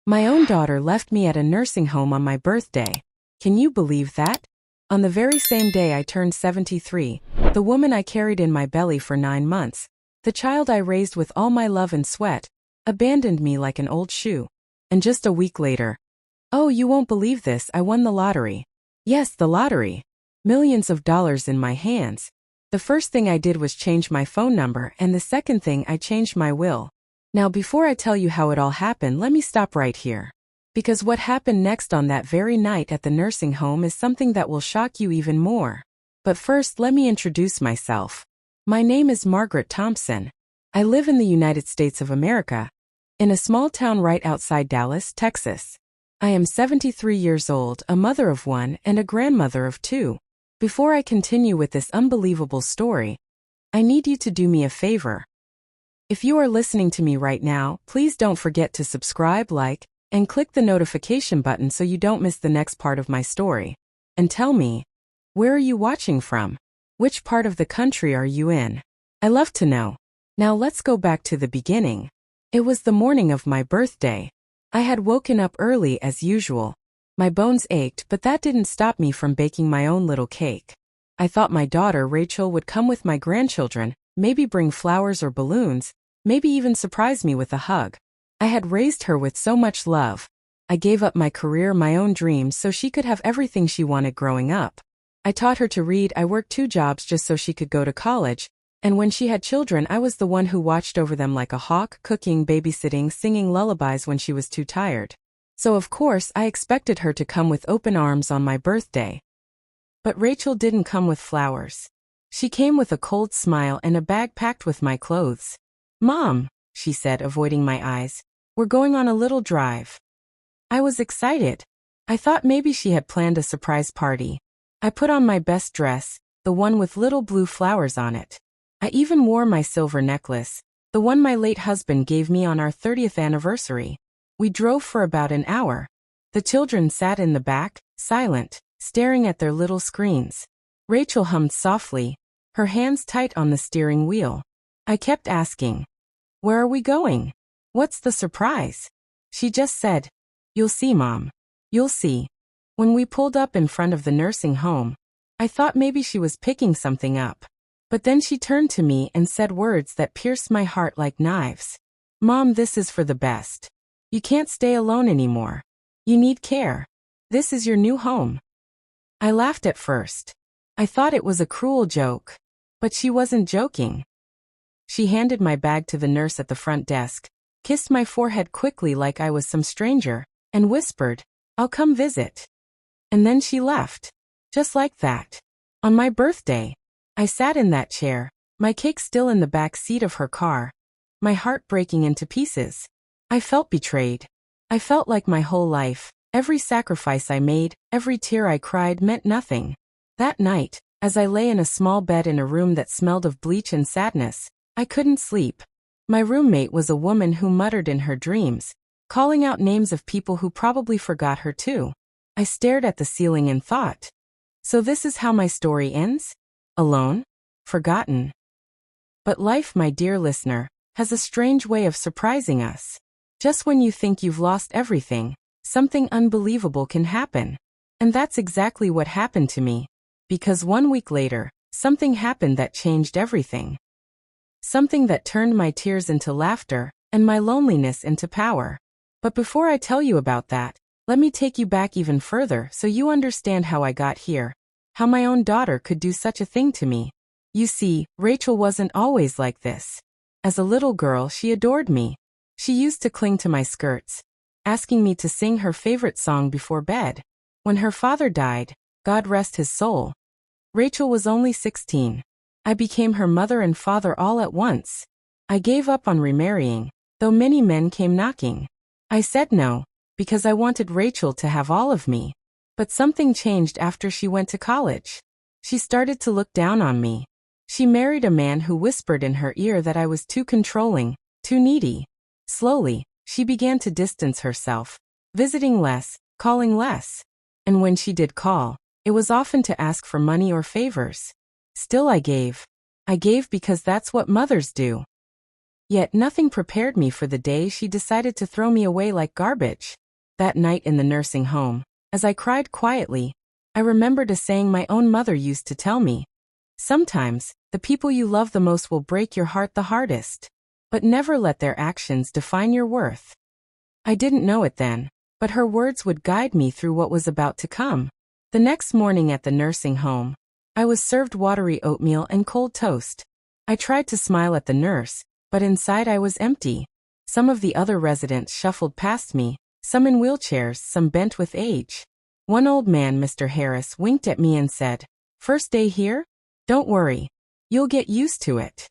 My own daughter left me at a nursing home on my birthday. Can you believe that? On the very same day I turned 73, the woman I carried in my belly for 9 months, the child I raised with all my love and sweat, abandoned me like an old shoe. And just a week later, oh, you won't believe this, I won the lottery. Yes, the lottery. Millions of dollars in my hands. The first thing I did was change my phone number, and the second thing I changed my will. Now before I tell you how it all happened, let me stop right here. Because what happened next on that very night at the nursing home is something that will shock you even more. But first, let me introduce myself. My name is Margaret Thompson. I live in the United States of America, in a small town right outside Dallas, Texas. I am 73 years old, a mother of one, and a grandmother of two. Before I continue with this unbelievable story, I need you to do me a favor. If you are listening to me right now, please don't forget to subscribe, like, and click the notification button so you don't miss the next part of my story. And tell me, where are you watching from? Which part of the country are you in? I love to know. Now let's go back to the beginning. It was the morning of my birthday. I had woken up early as usual. My bones ached, but that didn't stop me from baking my own little cake. I thought my daughter Rachel would come with my grandchildren, maybe bring flowers or balloons, maybe even surprise me with a hug. I had raised her with so much love. I gave up my career, my own dreams, so she could have everything she wanted growing up. I taught her to read, I worked 2 jobs just so she could go to college, and when she had children I was the one who watched over them like a hawk, cooking, babysitting, singing lullabies when she was too tired. So of course I expected her to come with open arms on my birthday. But Rachel didn't come with flowers. She came with a cold smile and a bag packed with my clothes. "Mom," she said, avoiding my eyes, "we're going on a little drive." I was excited. I thought maybe she had planned a surprise party. I put on my best dress, the one with little blue flowers on it. I even wore my silver necklace, the one my late husband gave me on our 30th anniversary. We drove for about an hour. The children sat in the back, silent, staring at their little screens. Rachel hummed softly, her hands tight on the steering wheel. I kept asking, "Where are we going? What's the surprise?" She just said, "You'll see, Mom. You'll see." When we pulled up in front of the nursing home, I thought maybe she was picking something up. But then she turned to me and said words that pierced my heart like knives. "Mom, this is for the best. You can't stay alone anymore. You need care. This is your new home." I laughed at first. I thought it was a cruel joke. But she wasn't joking. She handed my bag to the nurse at the front desk, kissed my forehead quickly like I was some stranger, and whispered, "I'll come visit." And then she left. Just like that. On my birthday. I sat in that chair, my cake still in the back seat of her car, my heart breaking into pieces. I felt betrayed. I felt like my whole life, every sacrifice I made, every tear I cried meant nothing. That night, as I lay in a small bed in a room that smelled of bleach and sadness, I couldn't sleep. My roommate was a woman who muttered in her dreams, calling out names of people who probably forgot her too. I stared at the ceiling and thought, so this is how my story ends? Alone? Forgotten? But life, my dear listener, has a strange way of surprising us. Just when you think you've lost everything, something unbelievable can happen. And that's exactly what happened to me. Because 1 week later, something happened that changed everything. Something that turned my tears into laughter, and my loneliness into power. But before I tell you about that, let me take you back even further so you understand how I got here, how my own daughter could do such a thing to me. You see, Rachel wasn't always like this. As a little girl, she adored me. She used to cling to my skirts, asking me to sing her favorite song before bed. When her father died, God rest his soul, Rachel was only 16. I became her mother and father all at once. I gave up on remarrying, though many men came knocking. I said no, because I wanted Rachel to have all of me. But something changed after she went to college. She started to look down on me. She married a man who whispered in her ear that I was too controlling, too needy. Slowly, she began to distance herself, visiting less, calling less. And when she did call, it was often to ask for money or favors. Still I gave. I gave because that's what mothers do. Yet nothing prepared me for the day she decided to throw me away like garbage. That night in the nursing home, as I cried quietly, I remembered a saying my own mother used to tell me. Sometimes, the people you love the most will break your heart the hardest. But never let their actions define your worth. I didn't know it then, but her words would guide me through what was about to come. The next morning at the nursing home, I was served watery oatmeal and cold toast. I tried to smile at the nurse, but inside I was empty. Some of the other residents shuffled past me, some in wheelchairs, some bent with age. One old man, Mr. Harris, winked at me and said, "First day here? Don't worry. You'll get used to it."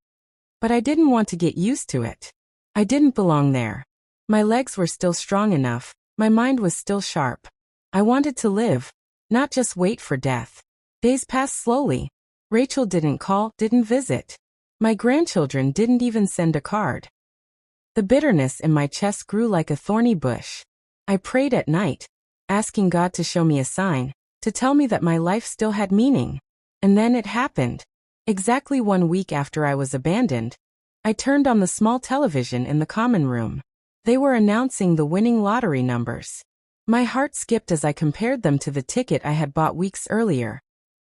But I didn't want to get used to it. I didn't belong there. My legs were still strong enough, my mind was still sharp. I wanted to live, not just wait for death. Days passed slowly. Rachel didn't call, didn't visit. My grandchildren didn't even send a card. The bitterness in my chest grew like a thorny bush. I prayed at night, asking God to show me a sign, to tell me that my life still had meaning. And then it happened. Exactly 1 week after I was abandoned, I turned on the small television in the common room. They were announcing the winning lottery numbers. My heart skipped as I compared them to the ticket I had bought weeks earlier.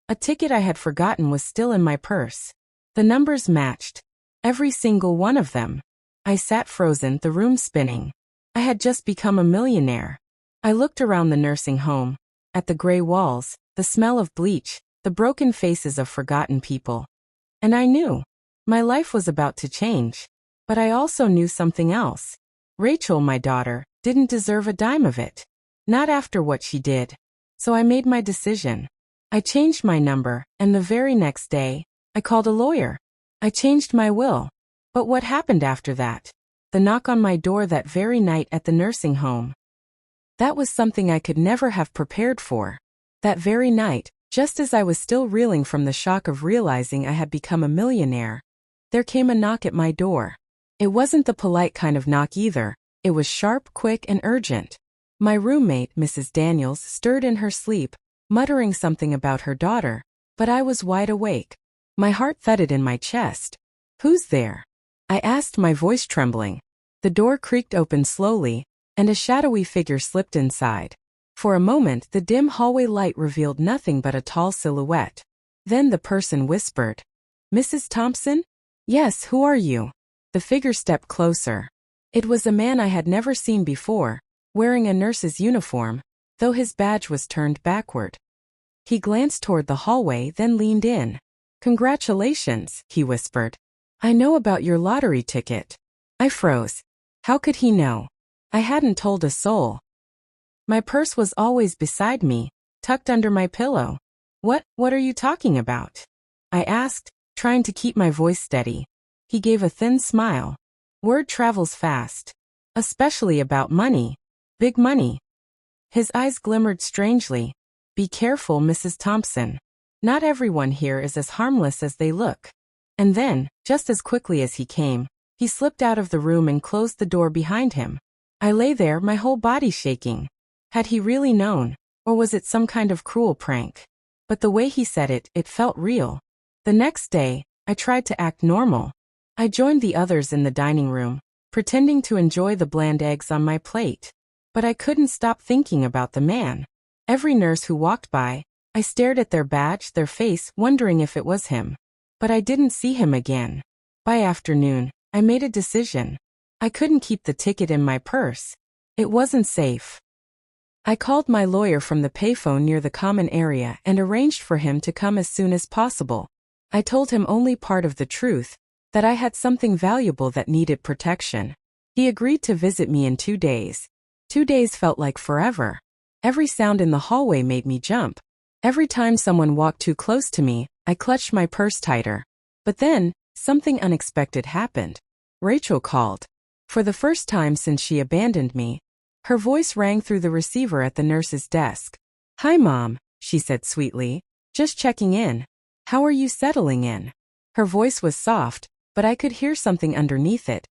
A ticket I had forgotten was still in my purse. The numbers matched. Every single one of them. I sat frozen, the room spinning. I had just become a millionaire. I looked around the nursing home, at the gray walls, the smell of bleach, the broken faces of forgotten people. And I knew. My life was about to change. But I also knew something else. Rachel, my daughter, didn't deserve a dime of it. Not after what she did. So I made my decision. I changed my number, and the very next day, I called a lawyer. I changed my will. But what happened after that? The knock on my door that very night at the nursing home. That was something I could never have prepared for. That very night, just as I was still reeling from the shock of realizing I had become a millionaire, there came a knock at my door. It wasn't the polite kind of knock either. It was sharp, quick, and urgent. My roommate, Mrs. Daniels, stirred in her sleep, muttering something about her daughter, but I was wide awake. My heart thudded in my chest. "Who's there?" I asked, my voice trembling. The door creaked open slowly, and a shadowy figure slipped inside. For a moment, the dim hallway light revealed nothing but a tall silhouette. Then the person whispered, "Mrs. Thompson?" "Yes, who are you?" The figure stepped closer. It was a man I had never seen before, wearing a nurse's uniform, though his badge was turned backward. He glanced toward the hallway, then leaned in. "Congratulations," he whispered. "I know about your lottery ticket." I froze. How could he know? I hadn't told a soul. My purse was always beside me, tucked under my pillow. What are you talking about?" I asked, trying to keep my voice steady. He gave a thin smile. "Word travels fast. Especially about money. Big money." His eyes glimmered strangely. "Be careful, Mrs. Thompson. Not everyone here is as harmless as they look." And then, just as quickly as he came, he slipped out of the room and closed the door behind him. I lay there, my whole body shaking. Had he really known, or was it some kind of cruel prank? But the way he said it, it felt real. The next day, I tried to act normal. I joined the others in the dining room, pretending to enjoy the bland eggs on my plate. But I couldn't stop thinking about the man. Every nurse who walked by, I stared at their badge, their face, wondering if it was him. But I didn't see him again. By afternoon, I made a decision. I couldn't keep the ticket in my purse. It wasn't safe. I called my lawyer from the payphone near the common area and arranged for him to come as soon as possible. I told him only part of the truth, that I had something valuable that needed protection. He agreed to visit me in 2 days. 2 days felt like forever. Every sound in the hallway made me jump. Every time someone walked too close to me, I clutched my purse tighter. But then, something unexpected happened. Rachel called. For the first time since she abandoned me, her voice rang through the receiver at the nurse's desk. "Hi, Mom," she said sweetly. "Just checking in. How are you settling in?" Her voice was soft, but I could hear something underneath it.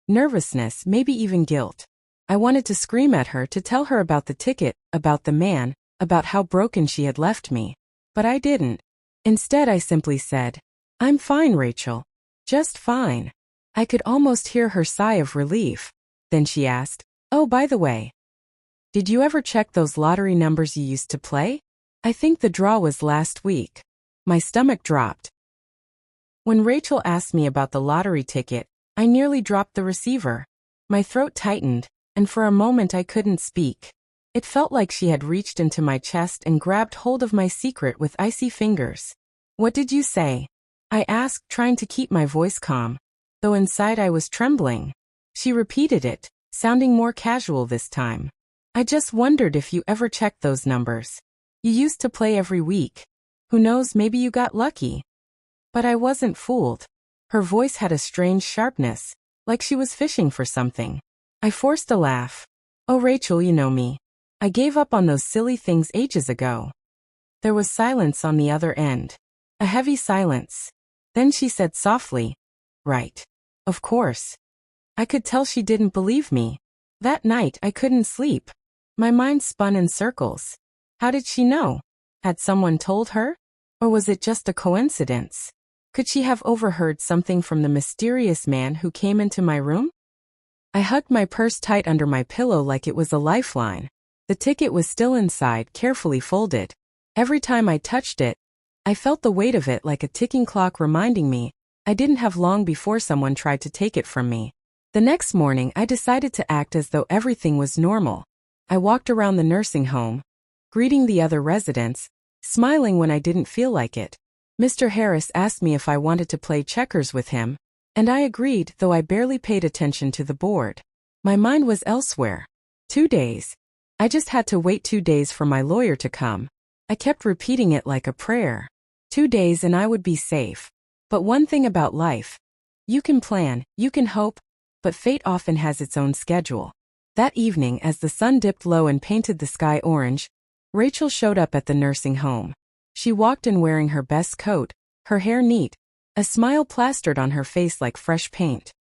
Nervousness, maybe even guilt. I wanted to scream at her, to tell her about the ticket, about the man, about how broken she had left me. But I didn't. Instead, I simply said, "I'm fine, Rachel. Just fine." I could almost hear her sigh of relief. Then she asked, "Oh, by the way, did you ever check those lottery numbers you used to play? I think the draw was last week." My stomach dropped. When Rachel asked me about the lottery ticket, I nearly dropped the receiver. My throat tightened, and for a moment I couldn't speak. It felt like she had reached into my chest and grabbed hold of my secret with icy fingers. "What did you say?" I asked, trying to keep my voice calm, though inside I was trembling. She repeated it, sounding more casual this time. "I just wondered if you ever checked those numbers. You used to play every week. Who knows, maybe you got lucky." But I wasn't fooled. Her voice had a strange sharpness, like she was fishing for something. I forced a laugh. "Oh, Rachel, you know me. I gave up on those silly things ages ago." There was silence on the other end. A heavy silence. Then she said softly, "Right. Of course." I could tell she didn't believe me. That night I couldn't sleep. My mind spun in circles. How did she know? Had someone told her? Or was it just a coincidence? Could she have overheard something from the mysterious man who came into my room? I hugged my purse tight under my pillow like it was a lifeline. The ticket was still inside, carefully folded. Every time I touched it, I felt the weight of it like a ticking clock reminding me I didn't have long before someone tried to take it from me. The next morning I decided to act as though everything was normal. I walked around the nursing home, greeting the other residents, smiling when I didn't feel like it. Mr. Harris asked me if I wanted to play checkers with him, and I agreed, though I barely paid attention to the board. My mind was elsewhere. 2 days. I just had to wait 2 days for my lawyer to come. I kept repeating it like a prayer. 2 days and I would be safe. But one thing about life. You can plan, you can hope, but fate often has its own schedule. That evening, as the sun dipped low and painted the sky orange, Rachel showed up at the nursing home. She walked in wearing her best coat, her hair neat, a smile plastered on her face like fresh paint.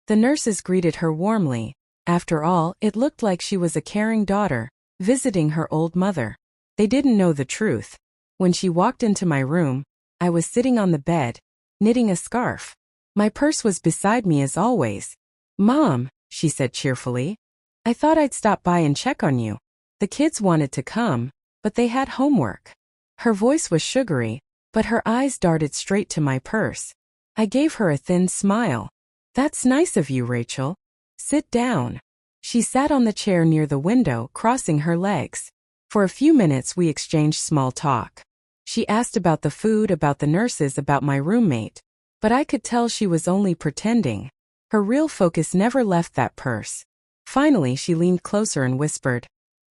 The nurses greeted her warmly. After all, it looked like she was a caring daughter, visiting her old mother. They didn't know the truth. When she walked into my room, I was sitting on the bed, knitting a scarf. My purse was beside me as always. "Mom," she said cheerfully, "I thought I'd stop by and check on you. The kids wanted to come, but they had homework." Her voice was sugary, but her eyes darted straight to my purse. I gave her a thin smile. "That's nice of you, Rachel. Sit down." She sat on the chair near the window, crossing her legs. For a few minutes we exchanged small talk. She asked about the food, about the nurses, about my roommate. But I could tell she was only pretending. Her real focus never left that purse. Finally, she leaned closer and whispered,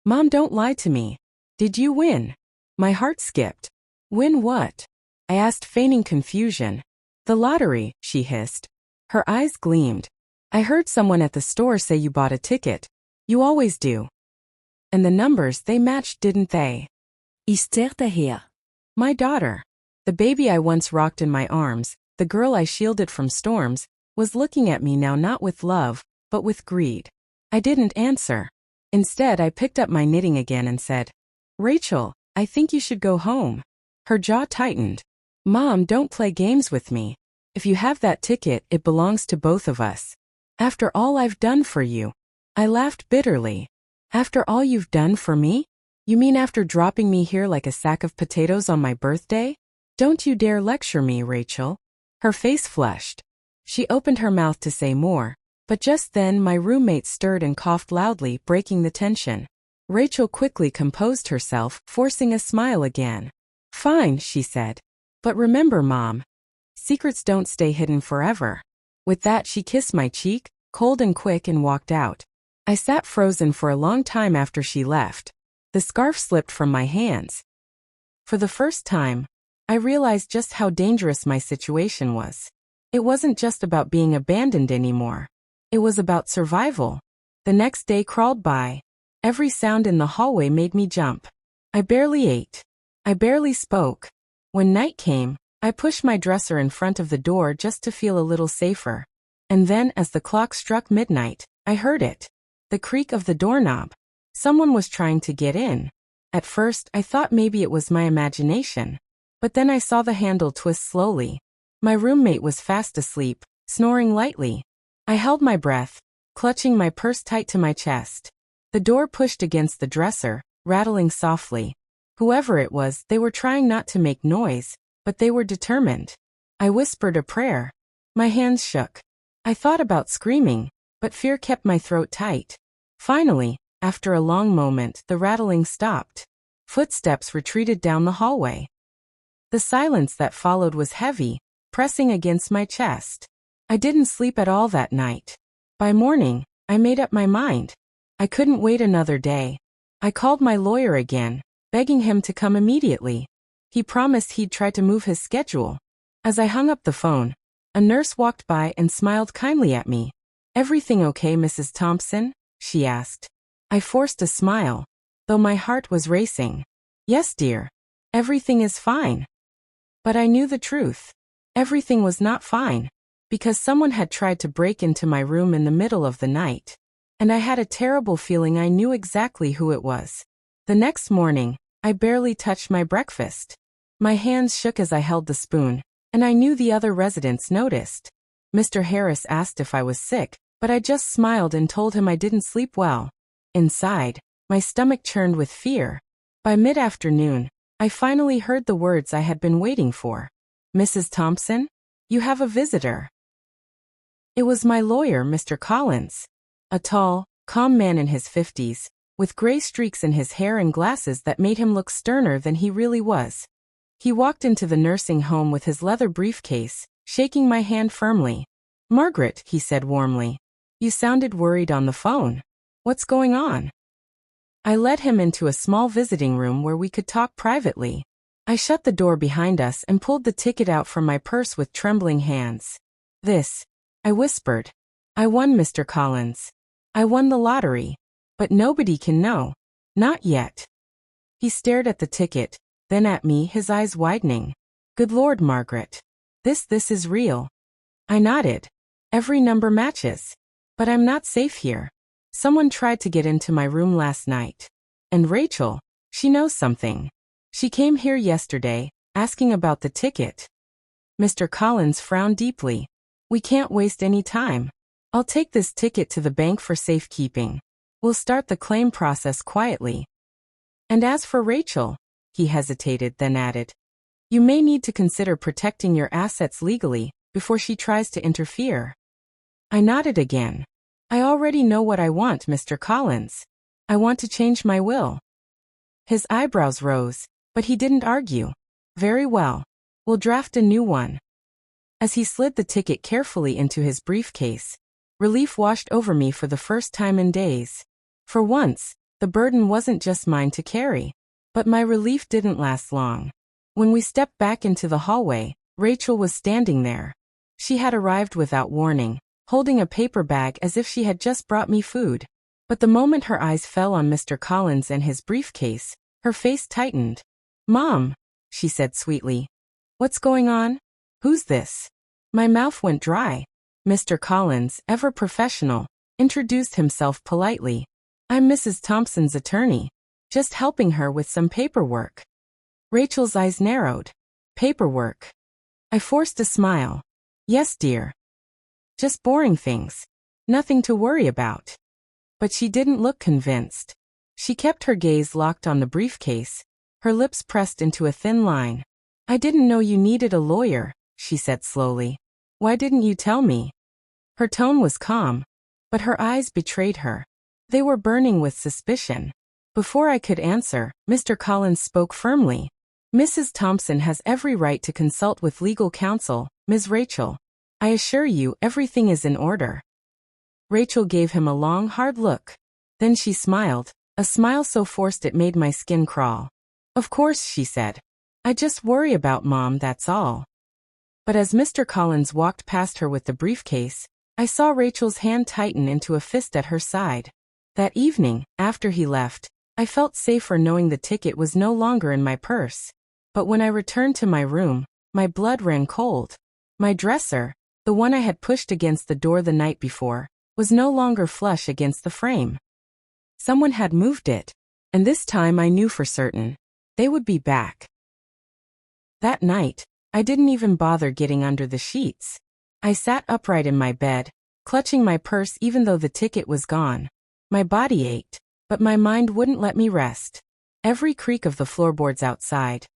"Mom, don't lie to me. Did you win?" My heart skipped. "Win what?" I asked, feigning confusion. "The lottery," she hissed. Her eyes gleamed. "I heard someone at the store say you bought a ticket. You always do. And the numbers, they matched, didn't they?" Birthday.A. My daughter. The baby I once rocked in my arms, the girl I shielded from storms, was looking at me now not with love, but with greed. I didn't answer. Instead, I picked up my knitting again and said, "Rachel, I think you should go home." Her jaw tightened. "Mom, don't play games with me. If you have that ticket, it belongs to both of us. After all I've done for you." I laughed bitterly. "After all you've done for me? You mean after dropping me here like a sack of potatoes on my birthday? Don't you dare lecture me, Rachel." Her face flushed. She opened her mouth to say more, but just then my roommate stirred and coughed loudly, breaking the tension. Rachel quickly composed herself, forcing a smile again. "Fine," she said. "But remember, Mom, secrets don't stay hidden forever." With that, she kissed my cheek, cold and quick, and walked out. I sat frozen for a long time after she left. The scarf slipped from my hands. For the first time, I realized just how dangerous my situation was. It wasn't just about being abandoned anymore. It was about survival. The next day crawled by. Every sound in the hallway made me jump. I barely ate. I barely spoke. When night came, I pushed my dresser in front of the door just to feel a little safer. And then, as the clock struck midnight, I heard it. The creak of the doorknob. Someone was trying to get in. At first, I thought maybe it was my imagination. But then I saw the handle twist slowly. My roommate was fast asleep, snoring lightly. I held my breath, clutching my purse tight to my chest. The door pushed against the dresser, rattling softly. Whoever it was, they were trying not to make noise, but they were determined. I whispered a prayer. My hands shook. I thought about screaming, but fear kept my throat tight. Finally, after a long moment, the rattling stopped. Footsteps retreated down the hallway. The silence that followed was heavy, pressing against my chest. I didn't sleep at all that night. By morning, I made up my mind. I couldn't wait another day. I called my lawyer again, begging him to come immediately. He promised he'd try to move his schedule. As I hung up the phone, a nurse walked by and smiled kindly at me. "Everything okay, Mrs. Thompson?" she asked. I forced a smile, though my heart was racing. "Yes, dear. Everything is fine." But I knew the truth. Everything was not fine, because someone had tried to break into my room in the middle of the night. And I had a terrible feeling I knew exactly who it was. The next morning, I barely touched my breakfast. My hands shook as I held the spoon, and I knew the other residents noticed. Mr. Harris asked if I was sick, but I just smiled and told him I didn't sleep well. Inside, my stomach churned with fear. By mid-afternoon, I finally heard the words I had been waiting for. "Mrs. Thompson, you have a visitor." It was my lawyer, Mr. Collins. A tall, calm man in his 50s, with gray streaks in his hair and glasses that made him look sterner than he really was. He walked into the nursing home with his leather briefcase, shaking my hand firmly. "Margaret," he said warmly, "you sounded worried on the phone. What's going on?" I led him into a small visiting room where we could talk privately. I shut the door behind us and pulled the ticket out from my purse with trembling hands. "This," I whispered. "I won, Mr. Collins. I won the lottery. But nobody can know. Not yet." He stared at the ticket, then at me, his eyes widening. "Good Lord, Margaret. This is real." I nodded. "Every number matches. But I'm not safe here. Someone tried to get into my room last night. And Rachel, she knows something. She came here yesterday, asking about the ticket." Mr. Collins frowned deeply. "We can't waste any time. I'll take this ticket to the bank for safekeeping. We'll start the claim process quietly. And as for Rachel," he hesitated, then added, "you may need to consider protecting your assets legally before she tries to interfere." I nodded again. "I already know what I want, Mr. Collins. I want to change my will." His eyebrows rose, but he didn't argue. "Very well. We'll draft a new one." As he slid the ticket carefully into his briefcase, relief washed over me for the first time in days. For once, the burden wasn't just mine to carry. But my relief didn't last long. When we stepped back into the hallway, Rachel was standing there. She had arrived without warning, holding a paper bag as if she had just brought me food. But the moment her eyes fell on Mr. Collins and his briefcase, her face tightened. "Mom," she said sweetly. "What's going on? Who's this?" My mouth went dry. Mr. Collins, ever professional, introduced himself politely. "I'm Mrs. Thompson's attorney, just helping her with some paperwork." Rachel's eyes narrowed. "Paperwork?" I forced a smile. "Yes, dear. Just boring things. Nothing to worry about." But she didn't look convinced. She kept her gaze locked on the briefcase, her lips pressed into a thin line. "I didn't know you needed a lawyer," she said slowly. "Why didn't you tell me?" Her tone was calm, but her eyes betrayed her. They were burning with suspicion. Before I could answer, Mr. Collins spoke firmly. "Mrs. Thompson has every right to consult with legal counsel, Ms. Rachel. I assure you everything is in order." Rachel gave him a long, hard look. Then she smiled, a smile so forced it made my skin crawl. "Of course," she said. "I just worry about Mom, that's all." But as Mr. Collins walked past her with the briefcase, I saw Rachel's hand tighten into a fist at her side. That evening, after he left, I felt safer knowing the ticket was no longer in my purse. But when I returned to my room, my blood ran cold. My dresser, the one I had pushed against the door the night before, was no longer flush against the frame. Someone had moved it, and this time I knew for certain. They would be back. That night, I didn't even bother getting under the sheets. I sat upright in my bed, clutching my purse even though the ticket was gone. My body ached, but my mind wouldn't let me rest. Every creak of the floorboards outside,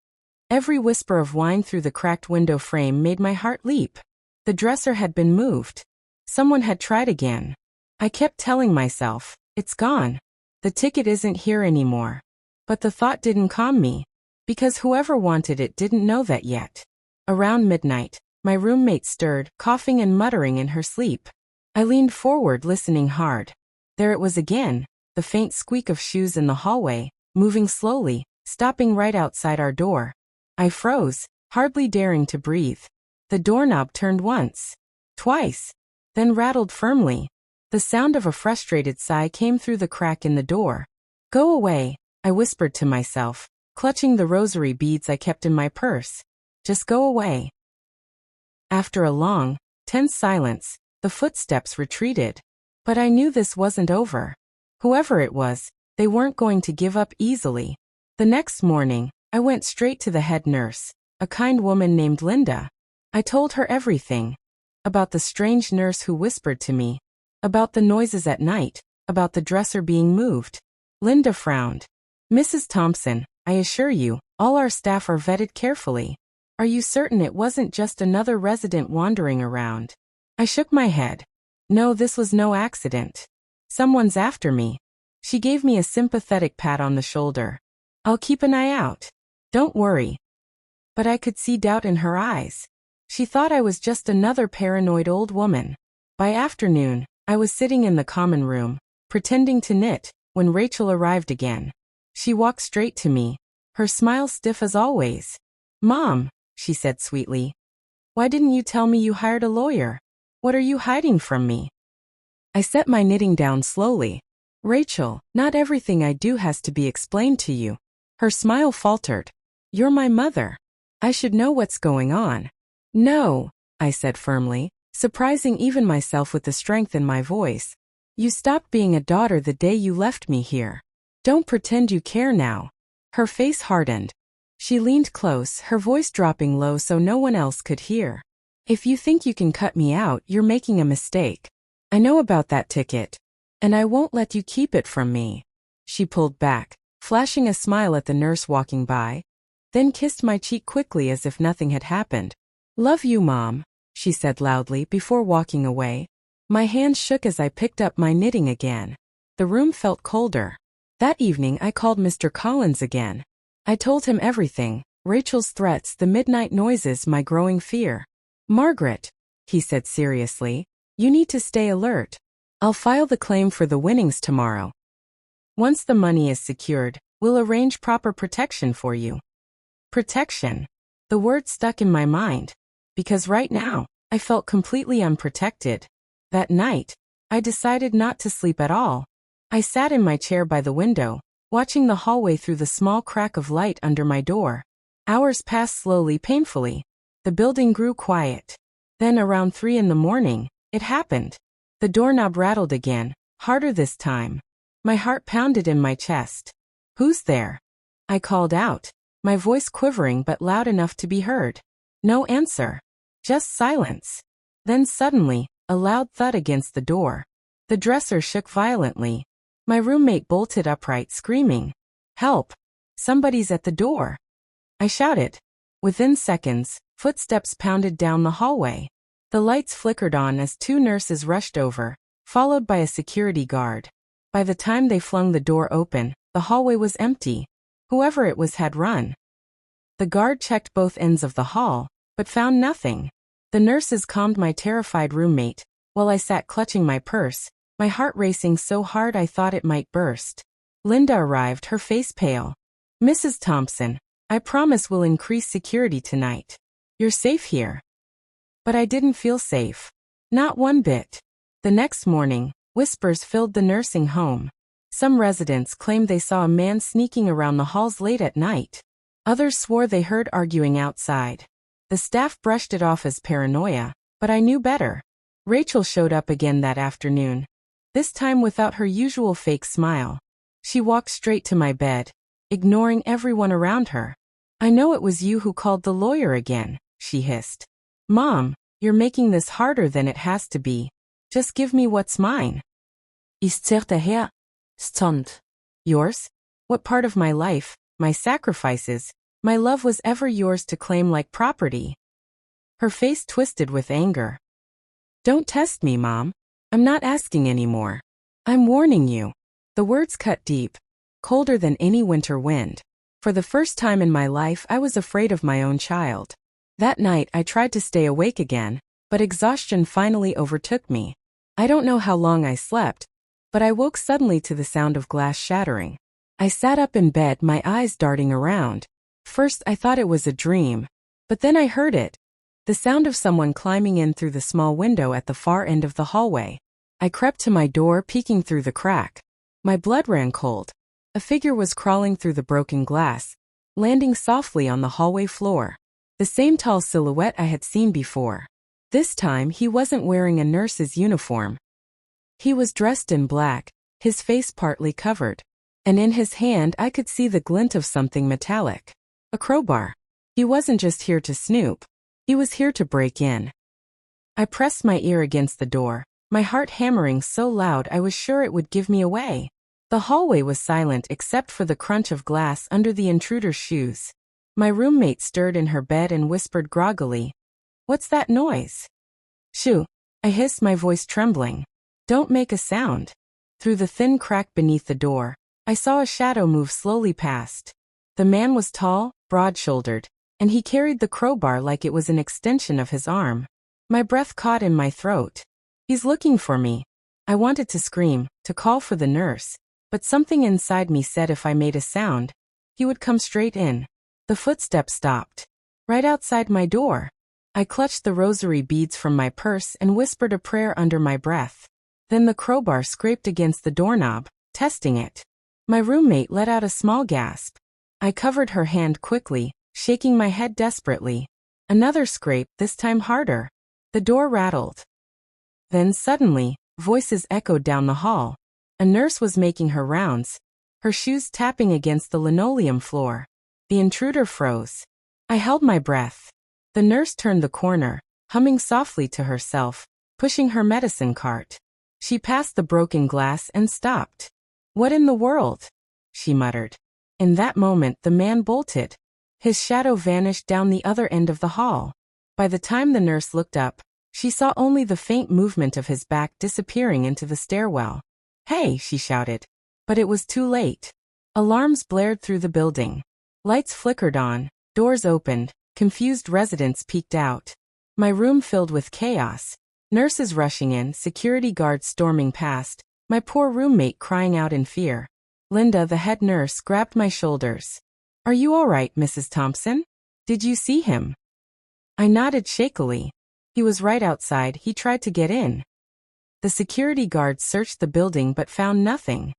every whisper of wine through the cracked window frame made my heart leap. The dresser had been moved. Someone had tried again. I kept telling myself, it's gone. The ticket isn't here anymore. But the thought didn't calm me, because whoever wanted it didn't know that yet. Around midnight, my roommate stirred, coughing and muttering in her sleep. I leaned forward, listening hard. There it was again, the faint squeak of shoes in the hallway, moving slowly, stopping right outside our door. I froze, hardly daring to breathe. The doorknob turned once, twice, then rattled firmly. The sound of a frustrated sigh came through the crack in the door. Go away, I whispered to myself, clutching the rosary beads I kept in my purse. Just go away. After a long, tense silence, the footsteps retreated. But I knew this wasn't over. Whoever it was, they weren't going to give up easily. The next morning, I went straight to the head nurse, a kind woman named Linda. I told her everything. About the strange nurse who whispered to me. About the noises at night. About the dresser being moved. Linda frowned. Mrs. Thompson, I assure you, all our staff are vetted carefully. Are you certain it wasn't just another resident wandering around? I shook my head. No, this was no accident. Someone's after me. She gave me a sympathetic pat on the shoulder. I'll keep an eye out. Don't worry. But I could see doubt in her eyes. She thought I was just another paranoid old woman. By afternoon, I was sitting in the common room, pretending to knit, when Rachel arrived again. She walked straight to me, her smile stiff as always. Mom, she said sweetly. Why didn't you tell me you hired a lawyer? What are you hiding from me? I set my knitting down slowly. Rachel, not everything I do has to be explained to you. Her smile faltered. You're my mother. I should know what's going on. No, I said firmly, surprising even myself with the strength in my voice. You stopped being a daughter the day you left me here. Don't pretend you care now. Her face hardened. She leaned close, her voice dropping low so no one else could hear. If you think you can cut me out, you're making a mistake. I know about that ticket. And I won't let you keep it from me. She pulled back, flashing a smile at the nurse walking by, then kissed my cheek quickly as if nothing had happened. Love you, Mom, she said loudly before walking away. My hands shook as I picked up my knitting again. The room felt colder. That evening I called Mr. Collins again. I told him everything, Rachel's threats, the midnight noises, my growing fear. Margaret, he said seriously, you need to stay alert. I'll file the claim for the winnings tomorrow. Once the money is secured, we'll arrange proper protection for you. Protection. The word stuck in my mind. Because right now, I felt completely unprotected. That night, I decided not to sleep at all. I sat in my chair by the window, watching the hallway through the small crack of light under my door. Hours passed slowly, painfully. The building grew quiet. Then around 3 in the morning, it happened. The doorknob rattled again, harder this time. My heart pounded in my chest. Who's there? I called out, my voice quivering but loud enough to be heard. No answer. Just silence. Then suddenly, a loud thud against the door. The dresser shook violently. My roommate bolted upright, screaming, Help! Somebody's at the door. I shouted. Within seconds, footsteps pounded down the hallway. The lights flickered on as 2 nurses rushed over, followed by a security guard. By the time they flung the door open, the hallway was empty. Whoever it was had run. The guard checked both ends of the hall, but found nothing. The nurses calmed my terrified roommate, while I sat clutching my purse, my heart racing so hard I thought it might burst. Linda arrived, her face pale. Mrs. Thompson, I promise we'll increase security tonight. You're safe here. But I didn't feel safe. Not one bit. The next morning, whispers filled the nursing home. Some residents claimed they saw a man sneaking around the halls late at night. Others swore they heard arguing outside. The staff brushed it off as paranoia, but I knew better. Rachel showed up again that afternoon. This time without her usual fake smile. She walked straight to my bed, ignoring everyone around her. I know it was you who called the lawyer again, she hissed. Mom, You're making this harder than it has to be. Just give me what's mine. Birthday.A. Stond. Yours? What part of my life, my sacrifices, my love was ever yours to claim like property? Her face twisted with anger. Don't test me, Mom. I'm not asking anymore. I'm warning you. The words cut deep, colder than any winter wind. For the first time in my life, I was afraid of my own child. That night, I tried to stay awake again, but exhaustion finally overtook me. I don't know how long I slept, but I woke suddenly to the sound of glass shattering. I sat up in bed, my eyes darting around. First, I thought it was a dream, but then I heard it. The sound of someone climbing in through the small window at the far end of the hallway. I crept to my door, peeking through the crack. My blood ran cold. A figure was crawling through the broken glass, landing softly on the hallway floor. The same tall silhouette I had seen before. This time, he wasn't wearing a nurse's uniform. He was dressed in black, his face partly covered, and in his hand I could see the glint of something metallic. A crowbar. He wasn't just here to snoop. He was here to break in. I pressed my ear against the door, my heart hammering so loud I was sure it would give me away. The hallway was silent except for the crunch of glass under the intruder's shoes. My roommate stirred in her bed and whispered groggily, "What's that noise?" "Shoo," I hissed, my voice trembling. "Don't make a sound." Through the thin crack beneath the door, I saw a shadow move slowly past. The man was tall, broad-shouldered, and he carried the crowbar like it was an extension of his arm. My breath caught in my throat. "He's looking for me." I wanted to scream, to call for the nurse, but something inside me said if I made a sound, he would come straight in. The footsteps stopped. Right outside my door. I clutched the rosary beads from my purse and whispered a prayer under my breath. Then the crowbar scraped against the doorknob, testing it. My roommate let out a small gasp. I covered her hand quickly, shaking my head desperately. Another scrape, this time harder. The door rattled. Then suddenly, voices echoed down the hall. A nurse was making her rounds, her shoes tapping against the linoleum floor. The intruder froze. I held my breath. The nurse turned the corner, humming softly to herself, pushing her medicine cart. She passed the broken glass and stopped. "What in the world?" she muttered. In that moment, the man bolted. His shadow vanished down the other end of the hall. By the time the nurse looked up, she saw only the faint movement of his back disappearing into the stairwell. "Hey," she shouted. But it was too late. Alarms blared through the building. Lights flickered on, doors opened, confused residents peeked out. My room filled with chaos. Nurses rushing in, security guards storming past, my poor roommate crying out in fear. Linda, the head nurse, grabbed my shoulders. "Are you all right, Mrs. Thompson? Did you see him?" I nodded shakily. "He was right outside, he tried to get in." The security guards searched the building but found nothing.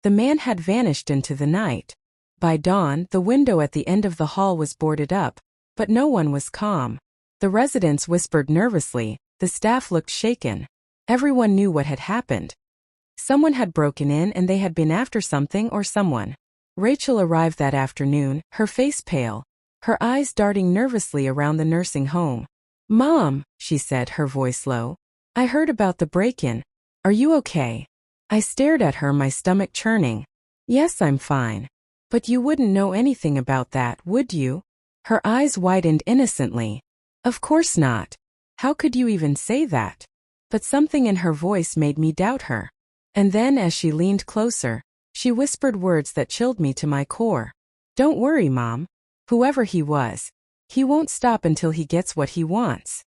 The man had vanished into the night. By dawn, the window at the end of the hall was boarded up, but no one was calm. The residents whispered nervously, the staff looked shaken. Everyone knew what had happened. Someone had broken in and they had been after something or someone. Rachel arrived that afternoon, her face pale, her eyes darting nervously around the nursing home. "Mom," she said, her voice low. "I heard about the break-in. Are you okay?" I stared at her, my stomach churning. "Yes, I'm fine. But you wouldn't know anything about that, would you?" Her eyes widened innocently. "Of course not. How could you even say that?" But something in her voice made me doubt her. And then as she leaned closer, she whispered words that chilled me to my core. "Don't worry, Mom. Whoever he was, he won't stop until he gets what he wants."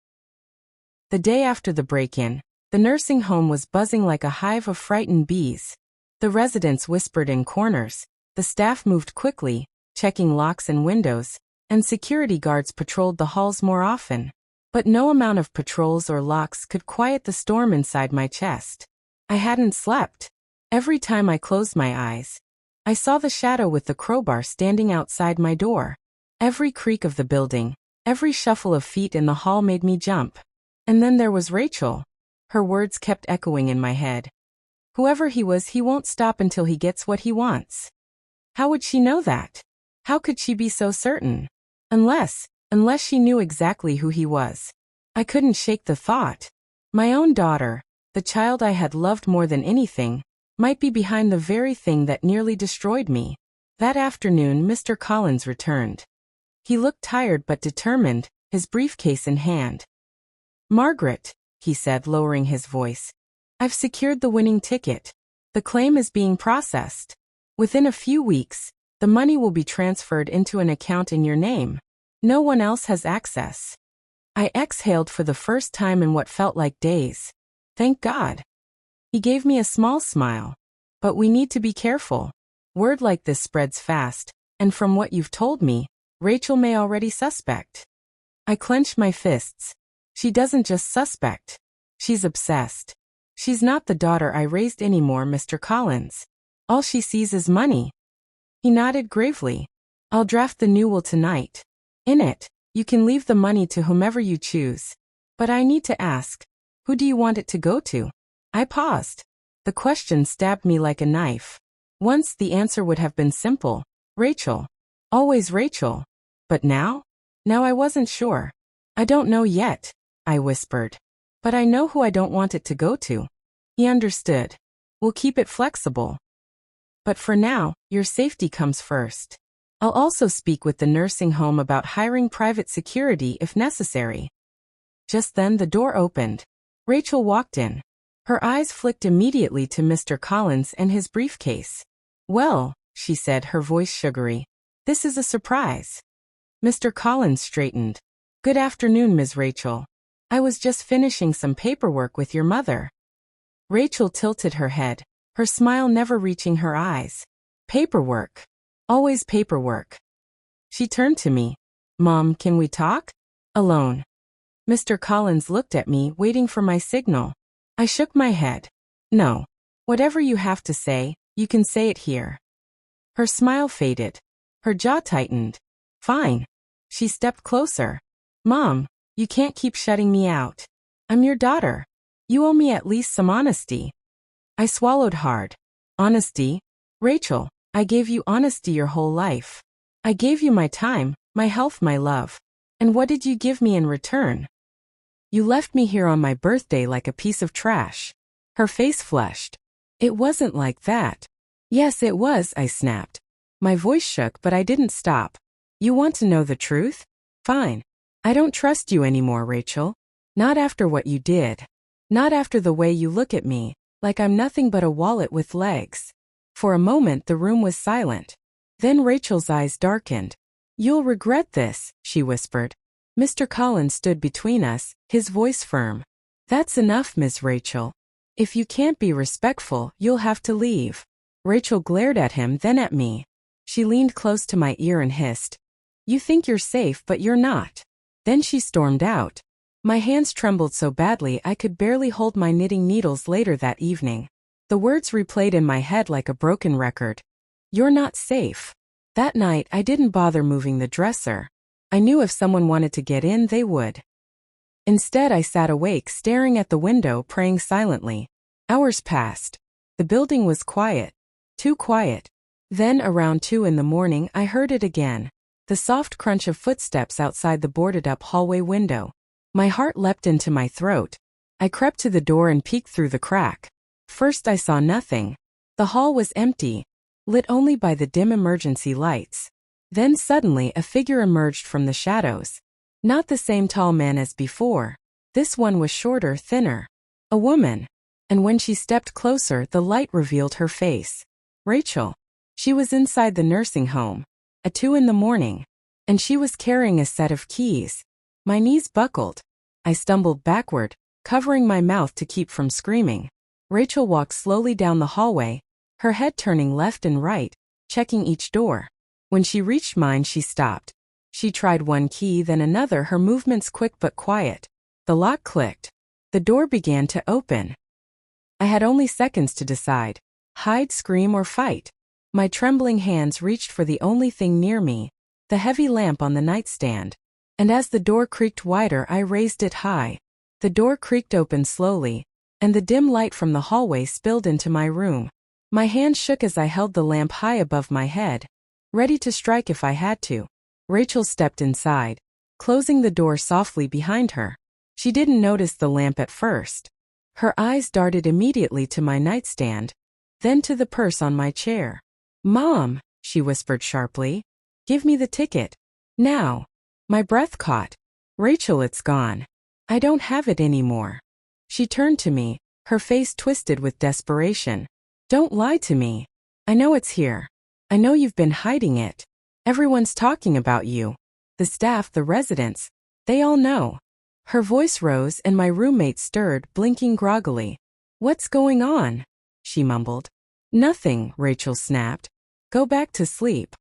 The day after the break-in, the nursing home was buzzing like a hive of frightened bees. The residents whispered in corners, the staff moved quickly, checking locks and windows, and security guards patrolled the halls more often. But no amount of patrols or locks could quiet the storm inside my chest. I hadn't slept. Every time I closed my eyes, I saw the shadow with the crowbar standing outside my door. Every creak of the building, every shuffle of feet in the hall made me jump. And then there was Rachel. Her words kept echoing in my head. "Whoever he was, he won't stop until he gets what he wants." How would she know that? How could she be so certain? Unless she knew exactly who he was. I couldn't shake the thought. My own daughter, the child I had loved more than anything, might be behind the very thing that nearly destroyed me. That afternoon, Mr. Collins returned. He looked tired but determined, his briefcase in hand. "Margaret," he said, lowering his voice, "I've secured the winning ticket. The claim is being processed. Within a few weeks, the money will be transferred into an account in your name. No one else has access." I exhaled for the first time in what felt like days. Thank God. He gave me a small smile. "But we need to be careful. Word like this spreads fast, and from what you've told me, Rachel may already suspect." I clenched my fists. She doesn't just suspect. She's obsessed. She's not the daughter I raised anymore, Mr. Collins. All she sees is money. He nodded gravely. "I'll draft the new will tonight. In it, you can leave the money to whomever you choose. But I need to ask, who do you want it to go to?" I paused. The question stabbed me like a knife. Once the answer would have been simple. Rachel. Always Rachel. But now? Now I wasn't sure. "I don't know yet," I whispered. "But I know who I don't want it to go to." He understood. "We'll keep it flexible. But for now, your safety comes first. I'll also speak with the nursing home about hiring private security if necessary." Just then the door opened. Rachel walked in. Her eyes flicked immediately to Mr. Collins and his briefcase. "Well," she said, her voice sugary, "this is a surprise." Mr. Collins straightened. "Good afternoon, Ms. Rachel. I was just finishing some paperwork with your mother." Rachel tilted her head, her smile never reaching her eyes. "Paperwork. Always paperwork." She turned to me. "Mom, can we talk? Alone?" Mr. Collins looked at me, waiting for my signal. I shook my head. "No. Whatever you have to say, you can say it here." Her smile faded. Her jaw tightened. "Fine." She stepped closer. "Mom, you can't keep shutting me out. I'm your daughter. You owe me at least some honesty." I swallowed hard. "Honesty? Rachel, I gave you honesty your whole life. I gave you my time, my health, my love. And what did you give me in return? You left me here on my birthday like a piece of trash." Her face flushed. "It wasn't like that." "Yes, it was," I snapped. My voice shook, but I didn't stop. "You want to know the truth? Fine. I don't trust you anymore, Rachel. Not after what you did. Not after the way you look at me, like I'm nothing but a wallet with legs." For a moment the room was silent. Then Rachel's eyes darkened. "You'll regret this," she whispered. Mr. Collins stood between us, his voice firm. "That's enough, Miss Rachel. If you can't be respectful, you'll have to leave." Rachel glared at him, then at me. She leaned close to my ear and hissed, "You think you're safe, but you're not." Then she stormed out. My hands trembled so badly I could barely hold my knitting needles later that evening. The words replayed in my head like a broken record. "You're not safe." That night I didn't bother moving the dresser. I knew if someone wanted to get in, they would. Instead, I sat awake, staring at the window, praying silently. Hours passed. The building was quiet. Too quiet. Then, around 2 in the morning, I heard it again. The soft crunch of footsteps outside the boarded-up hallway window. My heart leapt into my throat. I crept to the door and peeked through the crack. First I saw nothing. The hall was empty, lit only by the dim emergency lights. Then suddenly a figure emerged from the shadows. Not the same tall man as before. This one was shorter, thinner. A woman. And when she stepped closer, the light revealed her face. Rachel. She was inside the nursing home. At 2 in the morning. And she was carrying a set of keys. My knees buckled. I stumbled backward, covering my mouth to keep from screaming. Rachel walked slowly down the hallway, her head turning left and right, checking each door. When she reached mine, she stopped. She tried one key, then another, her movements quick but quiet. The lock clicked. The door began to open. I had only seconds to decide. Hide, scream, or fight. My trembling hands reached for the only thing near me, the heavy lamp on the nightstand. And as the door creaked wider, I raised it high. The door creaked open slowly, and the dim light from the hallway spilled into my room. My hand shook as I held the lamp high above my head, ready to strike if I had to. Rachel stepped inside, closing the door softly behind her. She didn't notice the lamp at first. Her eyes darted immediately to my nightstand, then to the purse on my chair. "Mom," she whispered sharply. "Give me the ticket. Now." My breath caught. "Rachel, it's gone. I don't have it anymore." She turned to me, her face twisted with desperation. "Don't lie to me. I know it's here. I know you've been hiding it. Everyone's talking about you. The staff, the residents. They all know." Her voice rose and my roommate stirred, blinking groggily. "What's going on?" she mumbled. "Nothing," Rachel snapped. "Go back to sleep."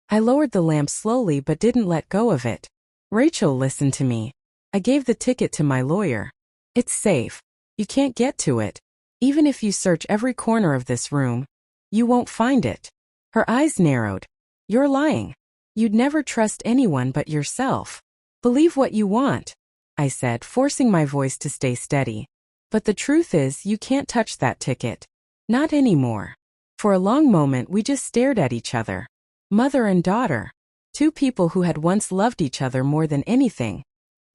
I lowered the lamp slowly but didn't let go of it. "Rachel, listen to me. I gave the ticket to my lawyer. It's safe. You can't get to it. Even if you search every corner of this room, you won't find it." Her eyes narrowed. "You're lying. You'd never trust anyone but yourself. Believe what you want," I said, forcing my voice to stay steady. "But the truth is, you can't touch that ticket. Not anymore." For a long moment we just stared at each other. Mother and daughter. Two people who had once loved each other more than anything.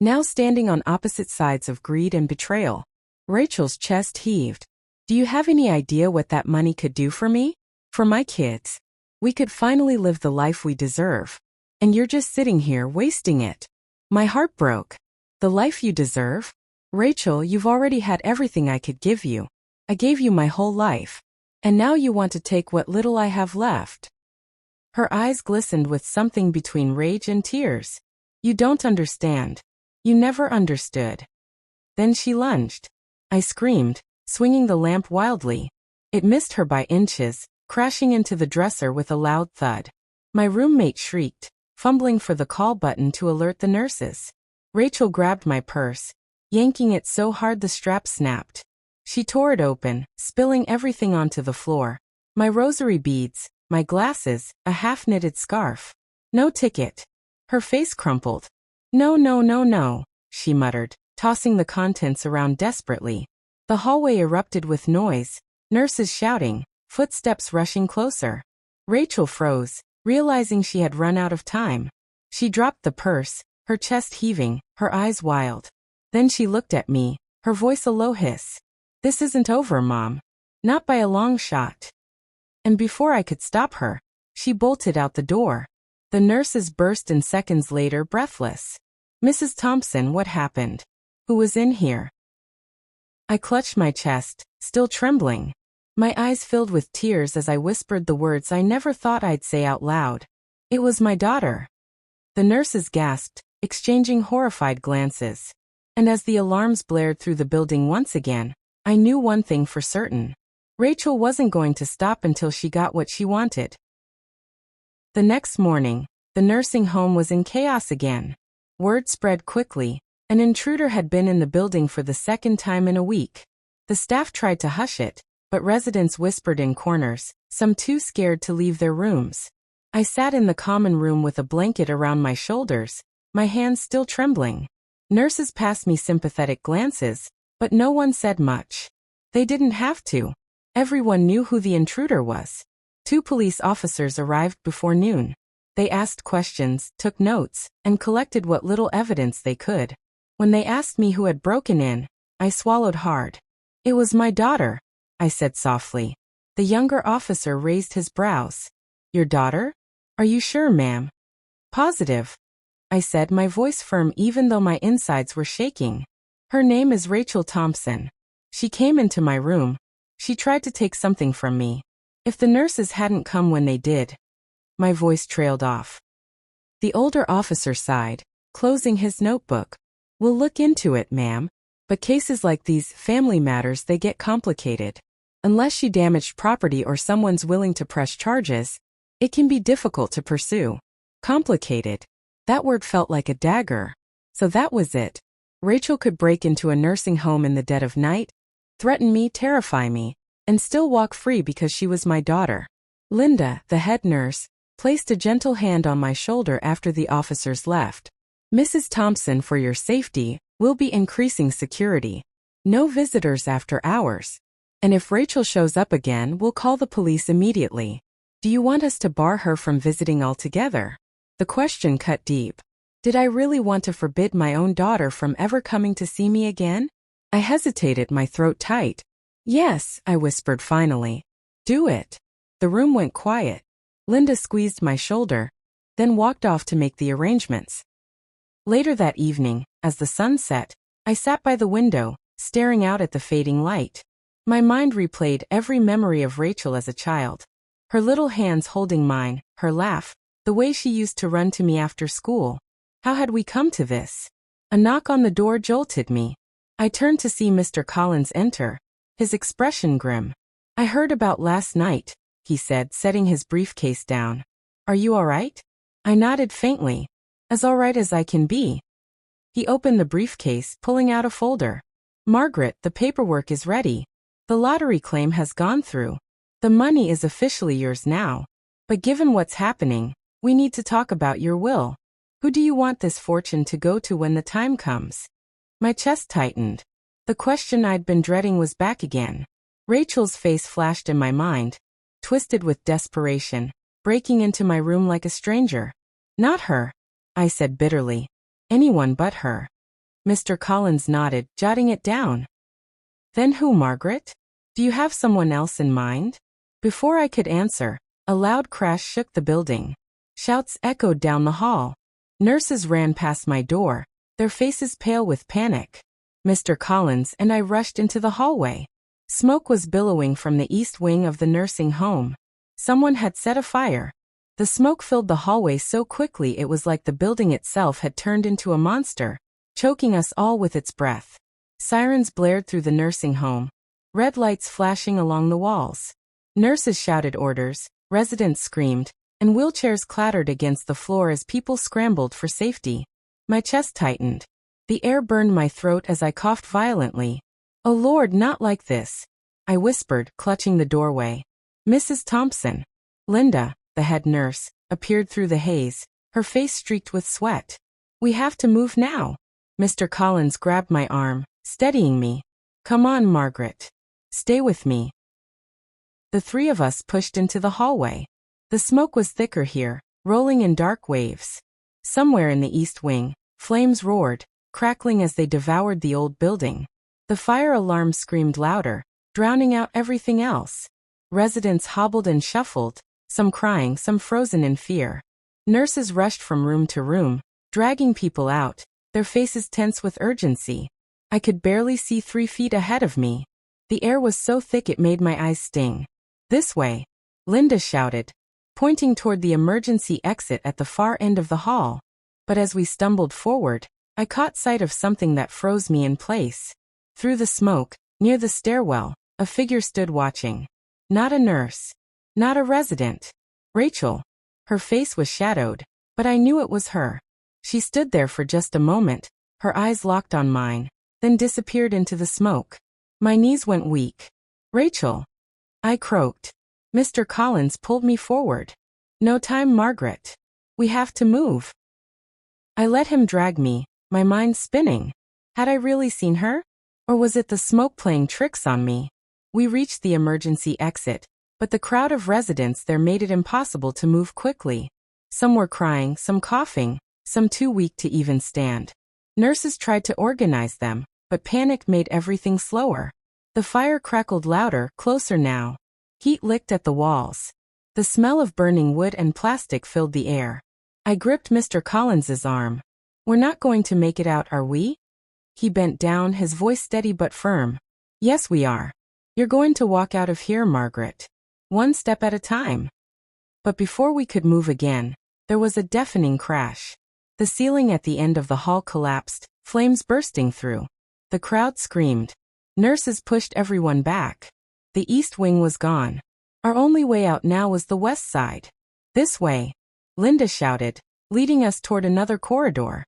Now standing on opposite sides of greed and betrayal. Rachel's chest heaved. "Do you have any idea what that money could do for me? For my kids? We could finally live the life we deserve. And you're just sitting here wasting it." My heart broke. "The life you deserve? Rachel, you've already had everything I could give you. I gave you my whole life. And now you want to take what little I have left." Her eyes glistened with something between rage and tears. "You don't understand. You never understood." Then she lunged. I screamed, swinging the lamp wildly. It missed her by inches, crashing into the dresser with a loud thud. My roommate shrieked, fumbling for the call button to alert the nurses. Rachel grabbed my purse, yanking it so hard the strap snapped. She tore it open, spilling everything onto the floor. My rosary beads, my glasses, a half-knitted scarf. "No ticket." Her face crumpled. "No, no, no, no," she muttered, tossing the contents around desperately. The hallway erupted with noise, nurses shouting, footsteps rushing closer. Rachel froze, realizing she had run out of time. She dropped the purse, her chest heaving, her eyes wild. Then she looked at me, her voice a low hiss. "This isn't over, Mom. Not by a long shot." And before I could stop her, she bolted out the door. The nurses burst in seconds later, breathless. "Mrs. Thompson, what happened? Who was in here?" I clutched my chest, still trembling. My eyes filled with tears as I whispered the words I never thought I'd say out loud. "It was my daughter." The nurses gasped, exchanging horrified glances. And as the alarms blared through the building once again, I knew one thing for certain. Rachel wasn't going to stop until she got what she wanted. The next morning, the nursing home was in chaos again. Word spread quickly. An intruder had been in the building for the second time in a week. The staff tried to hush it, but residents whispered in corners, some too scared to leave their rooms. I sat in the common room with a blanket around my shoulders, my hands still trembling. Nurses passed me sympathetic glances, but no one said much. They didn't have to. Everyone knew who the intruder was. 2 police officers arrived before noon. They asked questions, took notes, and collected what little evidence they could. When they asked me who had broken in, I swallowed hard. "It was my daughter," I said softly. The younger officer raised his brows. "Your daughter? Are you sure, ma'am?" "Positive," I said, my voice firm even though my insides were shaking. "Her name is Rachel Thompson. She came into my room. She tried to take something from me. If the nurses hadn't come when they did." My voice trailed off. The older officer sighed, closing his notebook. "We'll look into it, ma'am. But cases like these, family matters, they get complicated. Unless she damaged property or someone's willing to press charges, it can be difficult to pursue." Complicated. That word felt like a dagger. So that was it. Rachel could break into a nursing home in the dead of night, threaten me, terrify me, and still walk free because she was my daughter. Linda, the head nurse, placed a gentle hand on my shoulder after the officers left. "Mrs. Thompson, for your safety, we'll be increasing security. No visitors after hours. And if Rachel shows up again, we'll call the police immediately. Do you want us to bar her from visiting altogether?" The question cut deep. Did I really want to forbid my own daughter from ever coming to see me again? I hesitated, my throat tight. Yes, I whispered finally. Do it. The room went quiet. Linda squeezed my shoulder, then walked off to make the arrangements. Later that evening, as the sun set, I sat by the window, staring out at the fading light. My mind replayed every memory of Rachel as a child. Her little hands holding mine, her laugh, the way she used to run to me after school. How had we come to this? A knock on the door jolted me. I turned to see Mr. Collins enter, his expression grim. I heard about last night, he said, setting his briefcase down. Are you all right? I nodded faintly. As all right as I can be. He opened the briefcase, pulling out a folder. Margaret, the paperwork is ready. The lottery claim has gone through. The money is officially yours now. But given what's happening, we need to talk about your will. Who do you want this fortune to go to when the time comes? My chest tightened. The question I'd been dreading was back again. Rachel's face flashed in my mind, twisted with desperation, breaking into my room like a stranger. Not her, I said bitterly. Anyone but her. Mr. Collins nodded, jotting it down. Then who, Margaret? Do you have someone else in mind? Before I could answer, a loud crash shook the building. Shouts echoed down the hall. Nurses ran past my door, their faces pale with panic. Mr. Collins and I rushed into the hallway. Smoke was billowing from the east wing of the nursing home. Someone had set a fire. The smoke filled the hallway so quickly it was like the building itself had turned into a monster, choking us all with its breath. Sirens blared through the nursing home, red lights flashing along the walls. Nurses shouted orders, residents screamed, and wheelchairs clattered against the floor as people scrambled for safety. My chest tightened. The air burned my throat as I coughed violently. Oh Lord, not like this, I whispered, clutching the doorway. Mrs. Thompson. Linda, the head nurse, appeared through the haze, her face streaked with sweat. We have to move now. Mr. Collins grabbed my arm, steadying me. Come on, Margaret. Stay with me. The three of us pushed into the hallway. The smoke was thicker here, rolling in dark waves. Somewhere in the east wing, flames roared, crackling as they devoured the old building. The fire alarm screamed louder, drowning out everything else. Residents hobbled and shuffled, some crying, some frozen in fear. Nurses rushed from room to room, dragging people out, their faces tense with urgency. I could barely see 3 feet ahead of me. The air was so thick it made my eyes sting. This way, Linda shouted, pointing toward the emergency exit at the far end of the hall. But as we stumbled forward, I caught sight of something that froze me in place. Through the smoke, near the stairwell, a figure stood watching. Not a nurse. Not a resident. Rachel. Her face was shadowed, but I knew it was her. She stood there for just a moment, her eyes locked on mine, then disappeared into the smoke. My knees went weak. Rachel. I croaked. Mr. Collins pulled me forward. No time, Margaret. We have to move. I let him drag me, my mind spinning. Had I really seen her? Or was it the smoke playing tricks on me? We reached the emergency exit, but the crowd of residents there made it impossible to move quickly. Some were crying, some coughing, some too weak to even stand. Nurses tried to organize them, but panic made everything slower. The fire crackled louder, closer now. Heat licked at the walls. The smell of burning wood and plastic filled the air. I gripped Mr. Collins's arm. We're not going to make it out, are we? He bent down, his voice steady but firm. Yes, we are. You're going to walk out of here, Margaret. One step at a time. But before we could move again, there was a deafening crash. The ceiling at the end of the hall collapsed, flames bursting through. The crowd screamed. Nurses pushed everyone back. The east wing was gone. Our only way out now was the west side. This way, Linda shouted, leading us toward another corridor.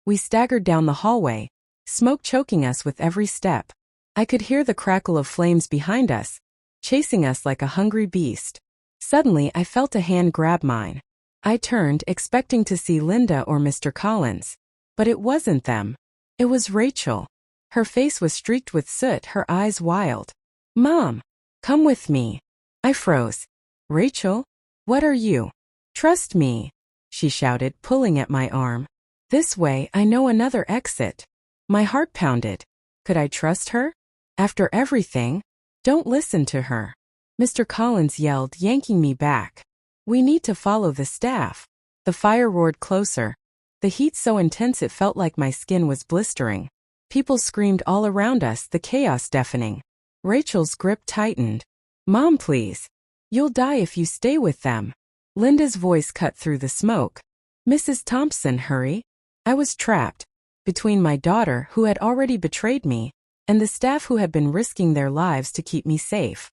We staggered down the hallway, smoke choking us with every step. I could hear the crackle of flames behind us, chasing us like a hungry beast. Suddenly, I felt a hand grab mine. I turned, expecting to see Linda or Mr. Collins. But it wasn't them. It was Rachel. Her face was streaked with soot, her eyes wild. Mom, come with me. I froze. Rachel? What are you? Trust me, she shouted, pulling at my arm. This way, I know another exit. My heart pounded. Could I trust her? After everything? Don't listen to her. Mr. Collins yelled, yanking me back. We need to follow the staff. The fire roared closer. The heat so intense it felt like my skin was blistering. People screamed all around us, the chaos deafening. Rachel's grip tightened. Mom, please. You'll die if you stay with them. Linda's voice cut through the smoke. Mrs. Thompson, hurry. I was trapped between my daughter, who had already betrayed me, and the staff who had been risking their lives to keep me safe.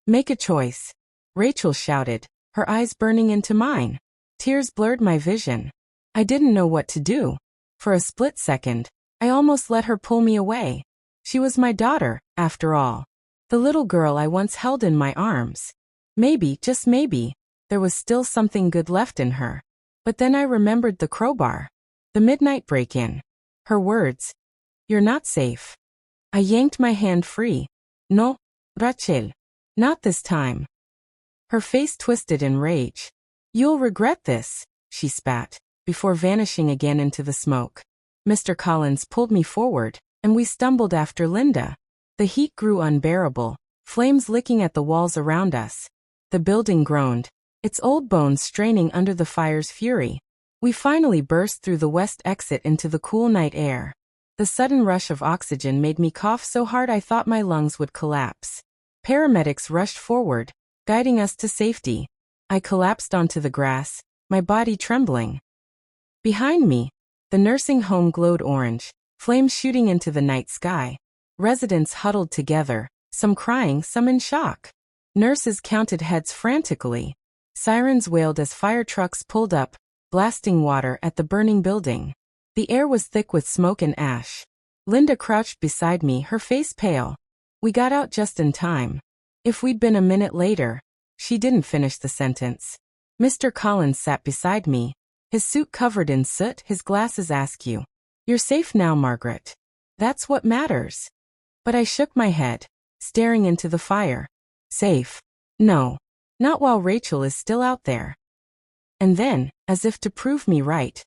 Make a choice. Rachel shouted, her eyes burning into mine. Tears blurred my vision. I didn't know what to do. For a split second, I almost let her pull me away. She was my daughter, after all. The little girl I once held in my arms. Maybe, just maybe, there was still something good left in her. But then I remembered the crowbar. The midnight break-in. Her words. You're not safe. I yanked my hand free. No, Rachel. Not this time. Her face twisted in rage. You'll regret this, she spat, before vanishing again into the smoke. Mr. Collins pulled me forward, and we stumbled after Linda. The heat grew unbearable, flames licking at the walls around us. The building groaned, its old bones straining under the fire's fury. We finally burst through the west exit into the cool night air. The sudden rush of oxygen made me cough so hard I thought my lungs would collapse. Paramedics rushed forward, guiding us to safety. I collapsed onto the grass, my body trembling. Behind me, the nursing home glowed orange, flames shooting into the night sky. Residents huddled together, some crying, some in shock. Nurses counted heads frantically. Sirens wailed as fire trucks pulled up, blasting water at the burning building. The air was thick with smoke and ash. Linda crouched beside me, her face pale. We got out just in time. If we'd been a minute later. She didn't finish the sentence. Mr. Collins sat beside me, his suit covered in soot, his glasses askew. You're safe now, Margaret. That's what matters. But I shook my head, staring into the fire. Safe? No. Not while Rachel is still out there. And then, as if to prove me right,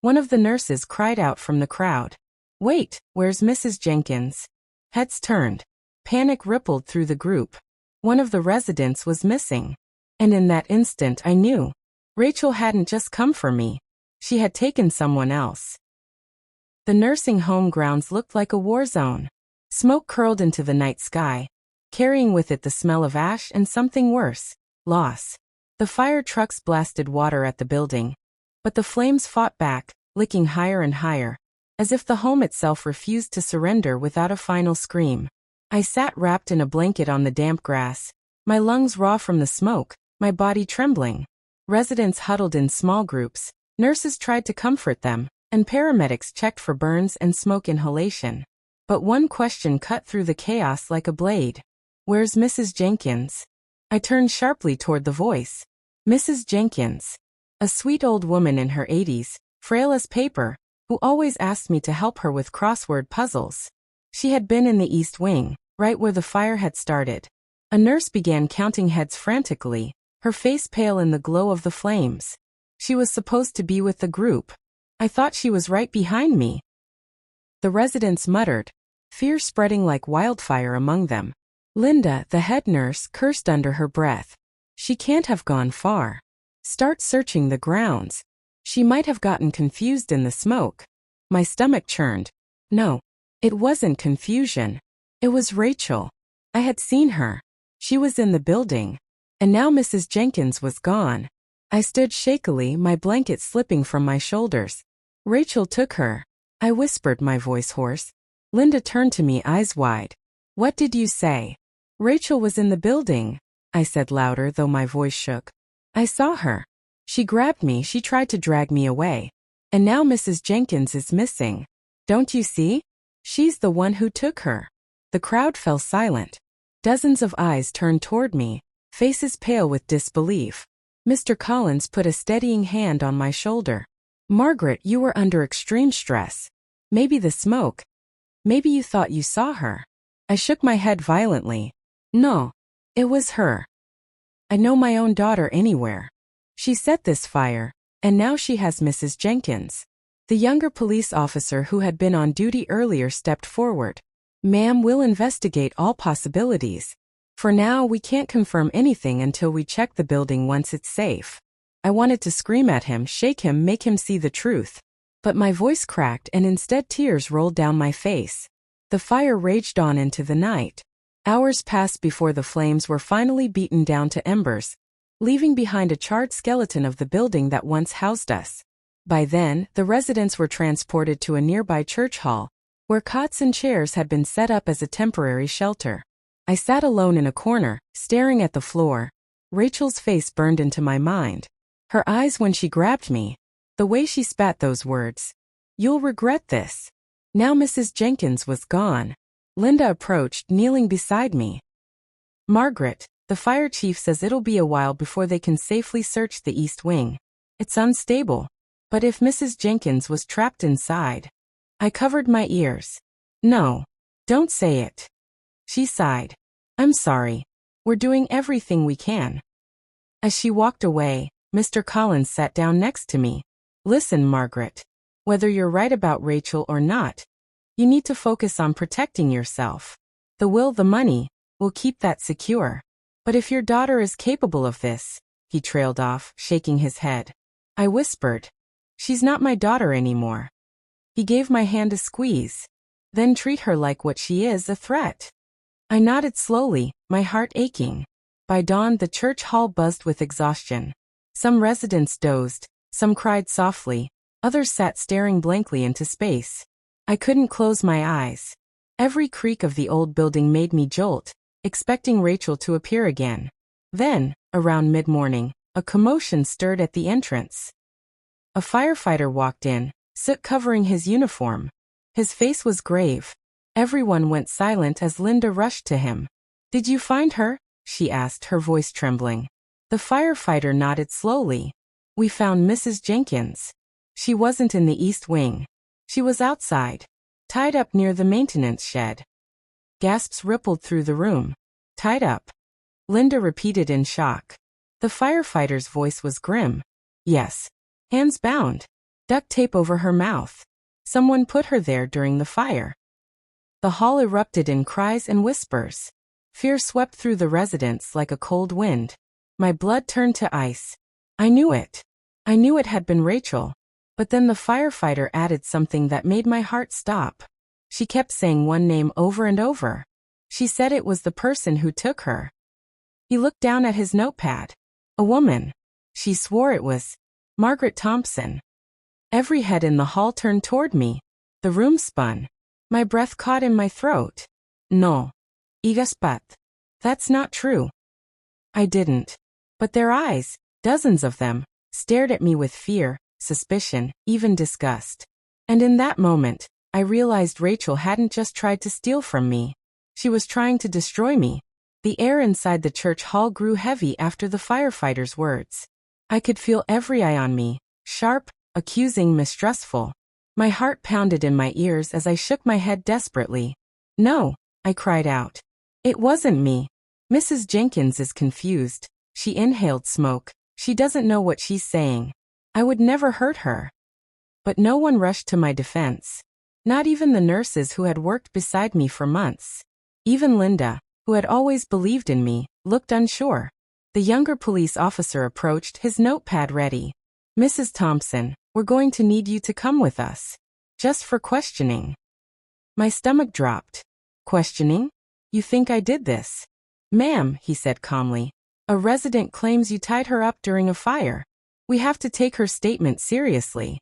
one of the nurses cried out from the crowd. Wait, where's Mrs. Jenkins? Heads turned. Panic rippled through the group. One of the residents was missing. And in that instant I knew. Rachel hadn't just come for me. She had taken someone else. The nursing home grounds looked like a war zone. Smoke curled into the night sky, carrying with it the smell of ash and something worse, loss. The fire trucks blasted water at the building. But the flames fought back, licking higher and higher, as if the home itself refused to surrender without a final scream. I sat wrapped in a blanket on the damp grass, my lungs raw from the smoke, my body trembling. Residents huddled in small groups, nurses tried to comfort them, and paramedics checked for burns and smoke inhalation. But one question cut through the chaos like a blade. Where's Mrs. Jenkins? I turned sharply toward the voice. Mrs. Jenkins. A sweet old woman in her 80s, frail as paper, who always asked me to help her with crossword puzzles. She had been in the East Wing, right where the fire had started. A nurse began counting heads frantically, her face pale in the glow of the flames. She was supposed to be with the group. I thought she was right behind me. The residents muttered, fear spreading like wildfire among them. Linda, the head nurse, cursed under her breath. She can't have gone far. Start searching the grounds. She might have gotten confused in the smoke. My stomach churned. No. It wasn't confusion. It was Rachel. I had seen her. She was in the building. And now Mrs. Jenkins was gone. I stood shakily, my blanket slipping from my shoulders. Rachel took her. I whispered, my voice hoarse. Linda turned to me, eyes wide. What did you say? Rachel was in the building, I said louder, though my voice shook. I saw her. She grabbed me, she tried to drag me away. And now Mrs. Jenkins is missing. Don't you see? She's the one who took her. The crowd fell silent. Dozens of eyes turned toward me, faces pale with disbelief. Mr. Collins put a steadying hand on my shoulder. Margaret, you were under extreme stress. Maybe the smoke. Maybe you thought you saw her. I shook my head violently. No. It was her. I know my own daughter anywhere. She set this fire, and now she has Mrs. Jenkins. The younger police officer who had been on duty earlier stepped forward. "Ma'am, we'll investigate all possibilities. For now, we can't confirm anything until we check the building once it's safe." I wanted to scream at him, shake him, make him see the truth. But my voice cracked and instead tears rolled down my face. The fire raged on into the night. Hours passed before the flames were finally beaten down to embers, leaving behind a charred skeleton of the building that once housed us. By then, the residents were transported to a nearby church hall, where cots and chairs had been set up as a temporary shelter. I sat alone in a corner, staring at the floor. Rachel's face burned into my mind. Her eyes when she grabbed me. The way she spat those words. "You'll regret this." Now Mrs. Jenkins was gone. Linda approached, kneeling beside me. "Margaret, the fire chief says it'll be a while before they can safely search the east wing. It's unstable. But if Mrs. Jenkins was trapped inside..." I covered my ears. "No. Don't say it." She sighed. "I'm sorry. We're doing everything we can." As she walked away, Mr. Collins sat down next to me. "Listen, Margaret. Whether you're right about Rachel or not, you need to focus on protecting yourself. The will, the money, will keep that secure. But if your daughter is capable of this..." He trailed off, shaking his head. I whispered, "She's not my daughter anymore." He gave my hand a squeeze. "Then treat her like what she is, a threat." I nodded slowly, my heart aching. By dawn, the church hall buzzed with exhaustion. Some residents dozed, some cried softly, others sat staring blankly into space. I couldn't close my eyes. Every creak of the old building made me jolt, expecting Rachel to appear again. Then, around mid-morning, a commotion stirred at the entrance. A firefighter walked in, soot covering his uniform. His face was grave. Everyone went silent as Linda rushed to him. "Did you find her?" she asked, her voice trembling. The firefighter nodded slowly. "We found Mrs. Jenkins. She wasn't in the east wing. She was outside, tied up near the maintenance shed." Gasps rippled through the room. "Tied up?" Linda repeated in shock. The firefighter's voice was grim. "Yes. Hands bound. Duct tape over her mouth. Someone put her there during the fire." The hall erupted in cries and whispers. Fear swept through the residents like a cold wind. My blood turned to ice. I knew it. I knew it had been Rachel. But then the firefighter added something that made my heart stop. She kept saying one name over and over. She said it was the person who took her. He looked down at his notepad. A woman. She swore it was Margaret Thompson. Every head in the hall turned toward me. The room spun. My breath caught in my throat. "No. Igaspat. That's not true." I didn't. But their eyes, dozens of them, stared at me with fear, suspicion, even disgust. And in that moment, I realized Rachel hadn't just tried to steal from me. She was trying to destroy me. The air inside the church hall grew heavy after the firefighter's words. I could feel every eye on me, sharp, accusing, mistrustful. My heart pounded in my ears as I shook my head desperately. "No," I cried out. "It wasn't me. Mrs. Jenkins is confused. She inhaled smoke. She doesn't know what she's saying. I would never hurt her." But no one rushed to my defense. Not even the nurses who had worked beside me for months. Even Linda, who had always believed in me, looked unsure. The younger police officer approached, his notepad ready. "Mrs. Thompson, we're going to need you to come with us. Just for questioning." My stomach dropped. "Questioning? You think I did this?" "Ma'am," he said calmly, "a resident claims you tied her up during a fire. We have to take her statement seriously."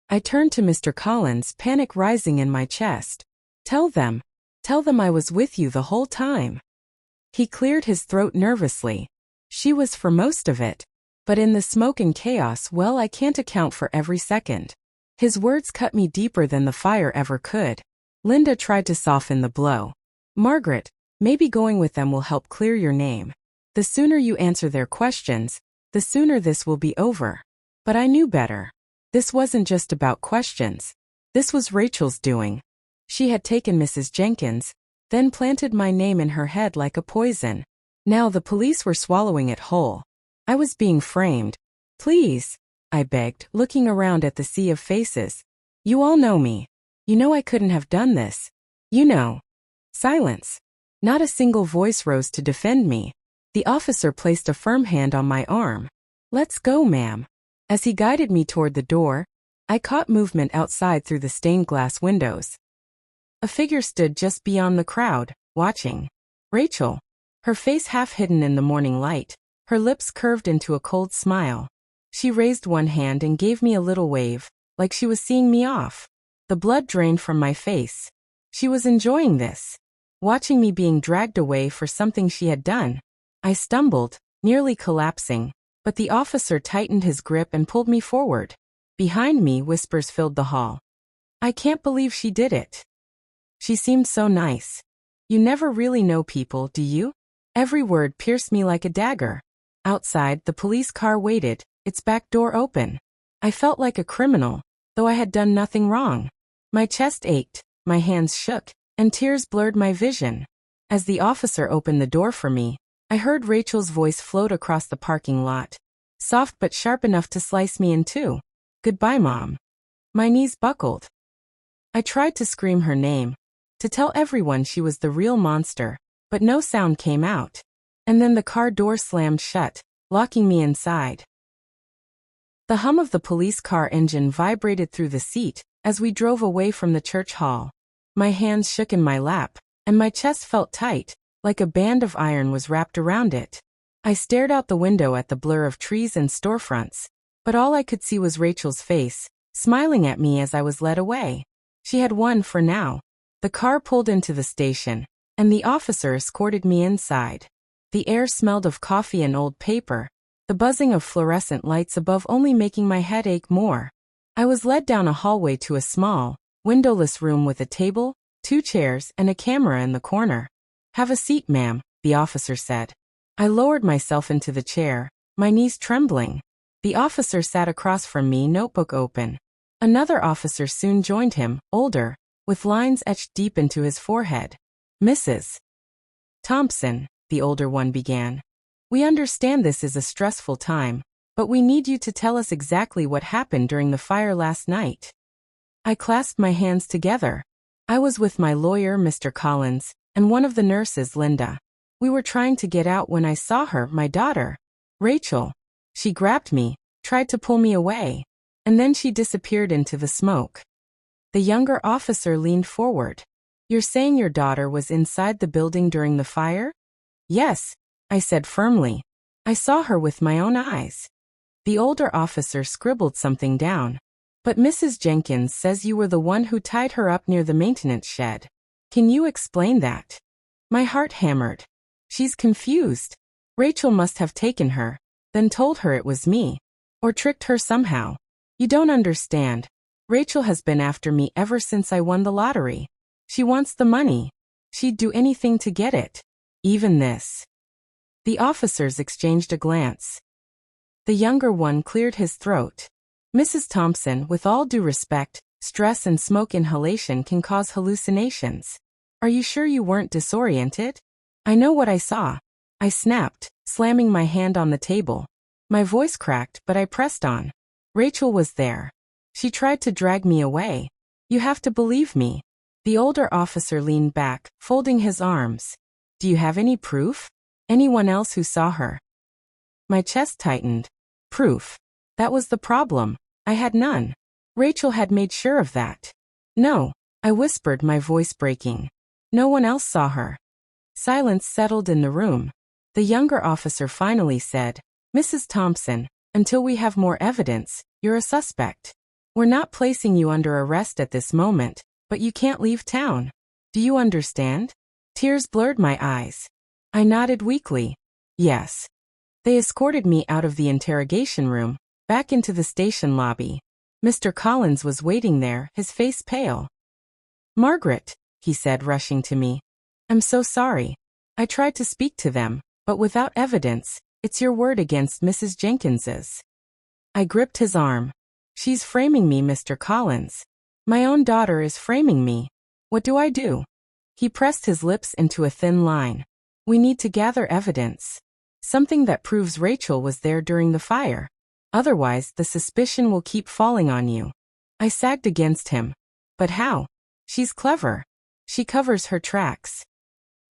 I turned to Mr. Collins, panic rising in my chest. Tell them I was with you the whole time." He cleared his throat nervously. "She was for most of it. But in the smoke and chaos, well, I can't account for every second." His words cut me deeper than the fire ever could. Linda tried to soften the blow. "Margaret, maybe going with them will help clear your name. The sooner you answer their questions, the sooner this will be over." But I knew better. This wasn't just about questions. This was Rachel's doing. She had taken Mrs. Jenkins, then planted my name in her head like a poison. Now the police were swallowing it whole. I was being framed. "Please, I begged, looking around at the sea of faces. You all know me. You know I couldn't have done this. You know. Silence. Not a single voice rose to defend me. The officer placed a firm hand on my arm. Let's go, ma'am. As he guided me toward the door, I caught movement outside through the stained glass windows. A figure stood just beyond the crowd, watching. Rachel. Her face half hidden in the morning light, her lips curved into a cold smile. She raised one hand and gave me a little wave, like she was seeing me off. The blood drained from my face. She was enjoying this, watching me being dragged away for something she had done. I stumbled, nearly collapsing, but the officer tightened his grip and pulled me forward. Behind me, whispers filled the hall. I can't believe she did it. She seemed so nice. You never really know people, do you? Every word pierced me like a dagger. Outside, the police car waited, its back door open. I felt like a criminal, though I had done nothing wrong. My chest ached, my hands shook, and tears blurred my vision. As the officer opened the door for me, I heard Rachel's voice float across the parking lot, soft but sharp enough to slice me in two. Goodbye, Mom. My knees buckled. I tried to scream her name, to tell everyone she was the real monster, but no sound came out. And then the car door slammed shut, locking me inside. The hum of the police car engine vibrated through the seat as we drove away from the church hall. My hands shook in my lap, and my chest felt tight, like a band of iron was wrapped around it. I stared out the window at the blur of trees and storefronts, but all I could see was Rachel's face, smiling at me as I was led away. She had won for now. The car pulled into the station, and the officer escorted me inside. The air smelled of coffee and old paper, the buzzing of fluorescent lights above only making my head ache more. I was led down a hallway to a small, windowless room with a table, 2 chairs, and a camera in the corner. Have a seat, ma'am, the officer said. I lowered myself into the chair, my knees trembling. The officer sat across from me, notebook open. Another officer soon joined him, older, with lines etched deep into his forehead. Mrs. Thompson, the older one began. We understand this is a stressful time, but we need you to tell us exactly what happened during the fire last night. I clasped my hands together. I was with my lawyer, Mr. Collins, and one of the nurses, Linda. We were trying to get out when I saw her, my daughter, Rachel. She grabbed me, tried to pull me away, and then she disappeared into the smoke. The younger officer leaned forward. You're saying your daughter was inside the building during the fire? Yes, I said firmly. I saw her with my own eyes. The older officer scribbled something down. But Mrs. Jenkins says you were the one who tied her up near the maintenance shed. Can you explain that? My heart hammered. She's confused. Rachel must have taken her, then told her it was me, or tricked her somehow. You don't understand. Rachel has been after me ever since I won the lottery. She wants the money. She'd do anything to get it. Even this. The officers exchanged a glance. The younger one cleared his throat. Mrs. Thompson, with all due respect, stress and smoke inhalation can cause hallucinations. Are you sure you weren't disoriented? I know what I saw. I snapped, slamming my hand on the table. My voice cracked, but I pressed on. Rachel was there. She tried to drag me away. You have to believe me. The older officer leaned back, folding his arms. Do you have any proof? Anyone else who saw her? My chest tightened. Proof. That was the problem. I had none. Rachel had made sure of that. No, I whispered, my voice breaking. No one else saw her. Silence settled in the room. The younger officer finally said, Mrs. Thompson, until we have more evidence, you're a suspect. We're not placing you under arrest at this moment, but you can't leave town. Do you understand? Tears blurred my eyes. I nodded weakly. Yes. They escorted me out of the interrogation room, back into the station lobby. Mr. Collins was waiting there, his face pale. Margaret, he said, rushing to me. I'm so sorry. I tried to speak to them, but without evidence, it's your word against Mrs. Jenkins's. I gripped his arm. She's framing me, Mr. Collins. My own daughter is framing me. What do I do? He pressed his lips into a thin line. We need to gather evidence. Something that proves Rachel was there during the fire. Otherwise, the suspicion will keep falling on you. I sagged against him. But how? She's clever. She covers her tracks.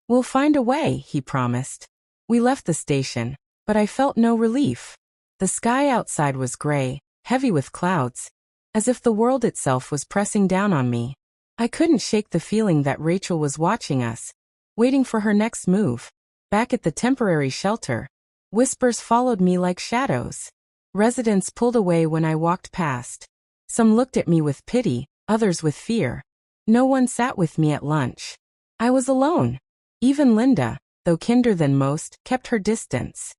We'll find a way, he promised. We left the station, but I felt no relief. The sky outside was gray, heavy with clouds, as if the world itself was pressing down on me. I couldn't shake the feeling that Rachel was watching us, waiting for her next move. Back at the temporary shelter, whispers followed me like shadows. Residents pulled away when I walked past. Some looked at me with pity, others with fear. No one sat with me at lunch. I was alone. Even Linda, though kinder than most, kept her distance.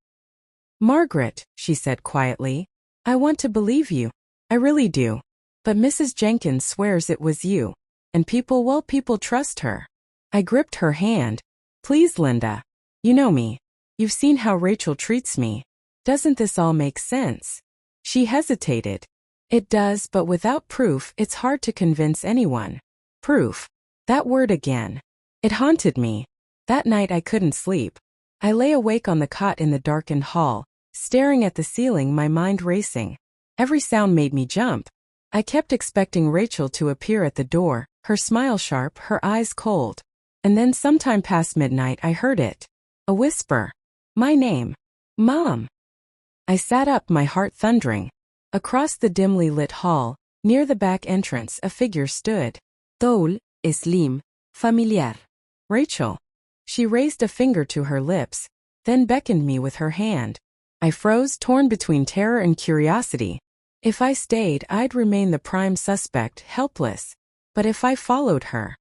Margaret, she said quietly, I want to believe you. I really do. But Mrs. Jenkins swears it was you. And people trust her. I gripped her hand. Please, Linda. You know me. You've seen how Rachel treats me. Doesn't this all make sense? She hesitated. It does, but without proof, it's hard to convince anyone. Proof. That word again. It haunted me. That night I couldn't sleep. I lay awake on the cot in the darkened hall, staring at the ceiling, my mind racing. Every sound made me jump. I kept expecting Rachel to appear at the door, her smile sharp, her eyes cold. And then sometime past midnight I heard it. A whisper. My name. Mom. I sat up, my heart thundering. Across the dimly lit hall, near the back entrance, a figure stood. Tall, slim, familiar. Rachel. She raised a finger to her lips, then beckoned me with her hand. I froze, torn between terror and curiosity. If I stayed, I'd remain the prime suspect, helpless. But if I followed her,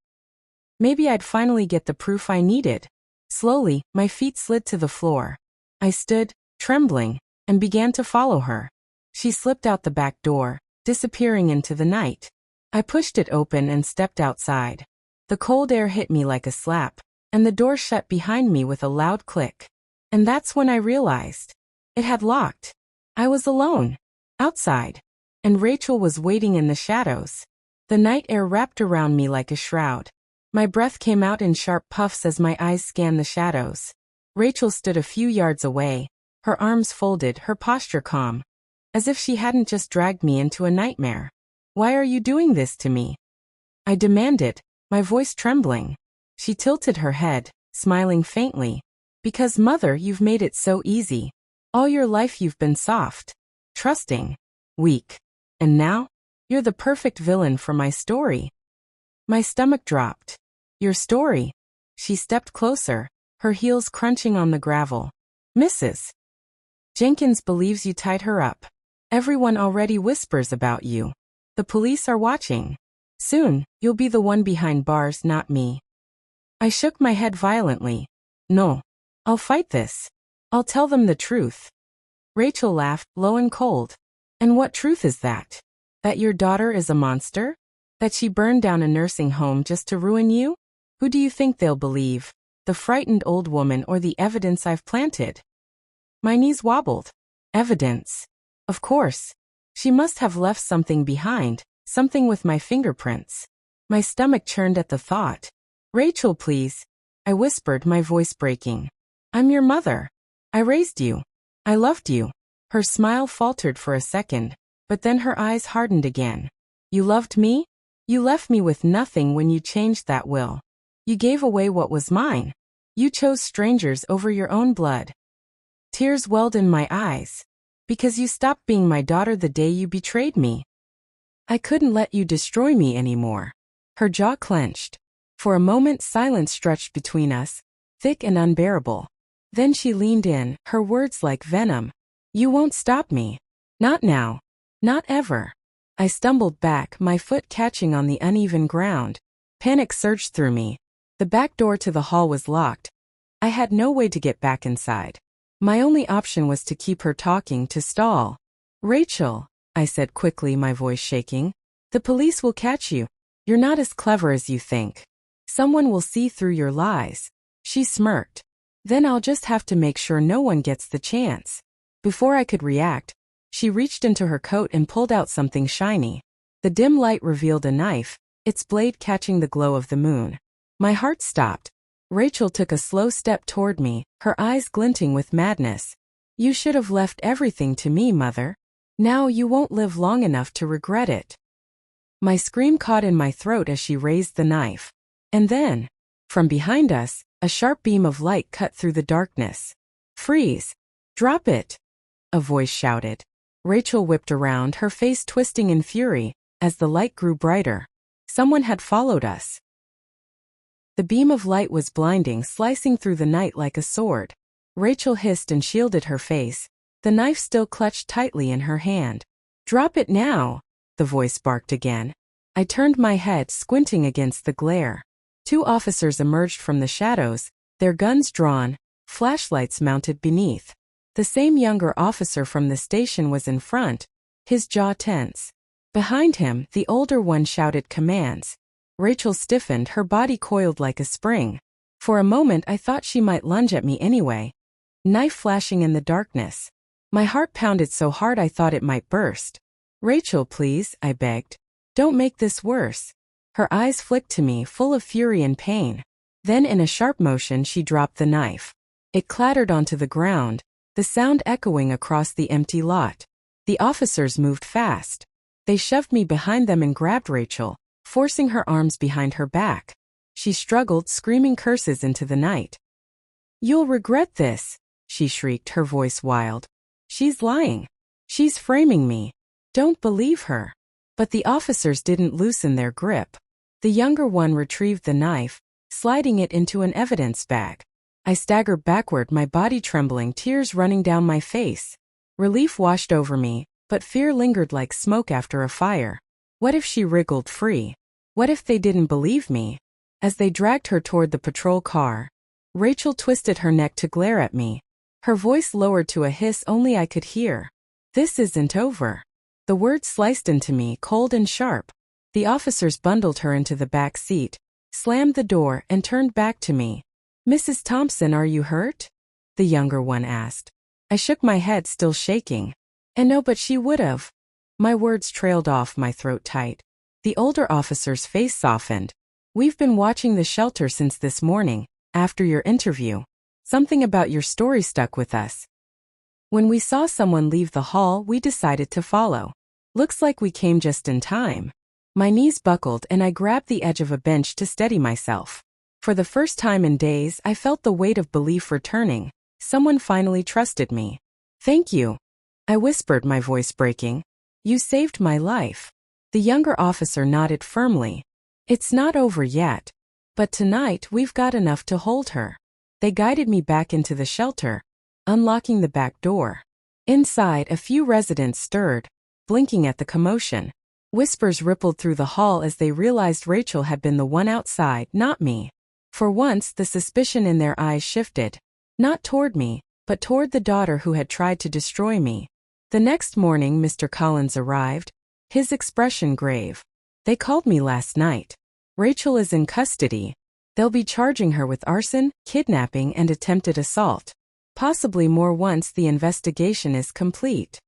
maybe I'd finally get the proof I needed. Slowly, my feet slid to the floor. I stood, trembling, and began to follow her. She slipped out the back door, disappearing into the night. I pushed it open and stepped outside. The cold air hit me like a slap, and the door shut behind me with a loud click. And that's when I realized. It had locked. I was alone. Outside. And Rachel was waiting in the shadows. The night air wrapped around me like a shroud. My breath came out in sharp puffs as my eyes scanned the shadows. Rachel stood a few yards away, her arms folded, her posture calm. As if she hadn't just dragged me into a nightmare. Why are you doing this to me? I demanded, my voice trembling. She tilted her head, smiling faintly. Because, Mother, you've made it so easy. All your life you've been soft, trusting, weak. And now? You're the perfect villain for my story. My stomach dropped. Your story? She stepped closer, her heels crunching on the gravel. Mrs. Jenkins believes you tied her up. Everyone already whispers about you. The police are watching. Soon, you'll be the one behind bars, not me. I shook my head violently. No. I'll fight this. I'll tell them the truth. Rachel laughed, low and cold. And what truth is that? That your daughter is a monster? That she burned down a nursing home just to ruin you? Who do you think they'll believe? The frightened old woman or the evidence I've planted? My knees wobbled. Evidence. Of course. She must have left something behind, something with my fingerprints. My stomach churned at the thought. Rachel, please. I whispered, my voice breaking. I'm your mother. I raised you. I loved you. Her smile faltered for a second, but then her eyes hardened again. You loved me? You left me with nothing when you changed that will. You gave away what was mine. You chose strangers over your own blood. Tears welled in my eyes. Because you stopped being my daughter the day you betrayed me. I couldn't let you destroy me anymore. Her jaw clenched. For a moment silence stretched between us, thick and unbearable. Then she leaned in, her words like venom. You won't stop me. Not now. Not ever. I stumbled back, my foot catching on the uneven ground. Panic surged through me. The back door to the hall was locked. I had no way to get back inside. My only option was to keep her talking, to stall. Rachel, I said quickly, my voice shaking. The police will catch you. You're not as clever as you think. Someone will see through your lies. She smirked. Then I'll just have to make sure no one gets the chance. Before I could react, she reached into her coat and pulled out something shiny. The dim light revealed a knife, its blade catching the glow of the moon. My heart stopped. Rachel took a slow step toward me, her eyes glinting with madness. You should have left everything to me, Mother. Now you won't live long enough to regret it." My scream caught in my throat as she raised the knife. And then, from behind us, a sharp beam of light cut through the darkness. "Freeze! Drop it!" a voice shouted. Rachel whipped around, her face twisting in fury, as the light grew brighter. Someone had followed us. The beam of light was blinding, slicing through the night like a sword. Rachel hissed and shielded her face, the knife still clutched tightly in her hand. "Drop it now!" the voice barked again. I turned my head, squinting against the glare. 2 officers emerged from the shadows, their guns drawn, flashlights mounted beneath. The same younger officer from the station was in front, his jaw tense. Behind him, the older one shouted commands. Rachel stiffened, her body coiled like a spring. For a moment I thought she might lunge at me anyway. Knife flashing in the darkness. My heart pounded so hard I thought it might burst. "Rachel, please," I begged. "Don't make this worse." Her eyes flicked to me, full of fury and pain. Then in a sharp motion she dropped the knife. It clattered onto the ground, the sound echoing across the empty lot. The officers moved fast. They shoved me behind them and grabbed Rachel, forcing her arms behind her back. She struggled, screaming curses into the night. "You'll regret this," she shrieked, her voice wild. "She's lying. She's framing me. Don't believe her." But the officers didn't loosen their grip. The younger one retrieved the knife, sliding it into an evidence bag. I staggered backward, my body trembling, tears running down my face. Relief washed over me, but fear lingered like smoke after a fire. What if she wriggled free? What if they didn't believe me? As they dragged her toward the patrol car, Rachel twisted her neck to glare at me. Her voice lowered to a hiss only I could hear. "This isn't over." The words sliced into me, cold and sharp. The officers bundled her into the back seat, slammed the door, and turned back to me. "Mrs. Thompson, are you hurt?" the younger one asked. I shook my head, still shaking. "And no, but she would've." My words trailed off, my throat tight. The older officer's face softened. "We've been watching the shelter since this morning, after your interview. Something about your story stuck with us. When we saw someone leave the hall, we decided to follow. Looks like we came just in time." My knees buckled and I grabbed the edge of a bench to steady myself. For the first time in days, I felt the weight of belief returning. Someone finally trusted me. "Thank you," I whispered, my voice breaking. "You saved my life." The younger officer nodded firmly. "It's not over yet. But tonight we've got enough to hold her." They guided me back into the shelter, unlocking the back door. Inside, a few residents stirred, blinking at the commotion. Whispers rippled through the hall as they realized Rachel had been the one outside, not me. For once, the suspicion in their eyes shifted. Not toward me, but toward the daughter who had tried to destroy me. The next morning, Mr. Collins arrived, his expression grave. "They called me last night. Rachel is in custody. They'll be charging her with arson, kidnapping, and attempted assault. Possibly more once the investigation is complete."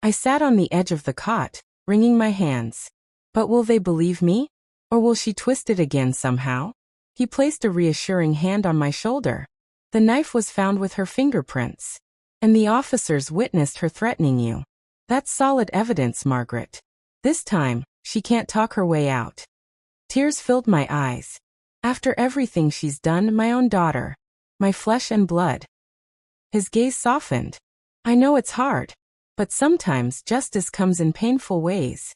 I sat on the edge of the cot, wringing my hands. But will they believe me? Or will she twist it again somehow? He placed a reassuring hand on my shoulder. "The knife was found with her fingerprints. And the officers witnessed her threatening you. That's solid evidence, Margaret. This time, she can't talk her way out." Tears filled my eyes. After everything she's done, my own daughter. My flesh and blood. His gaze softened. "I know it's hard. But sometimes justice comes in painful ways."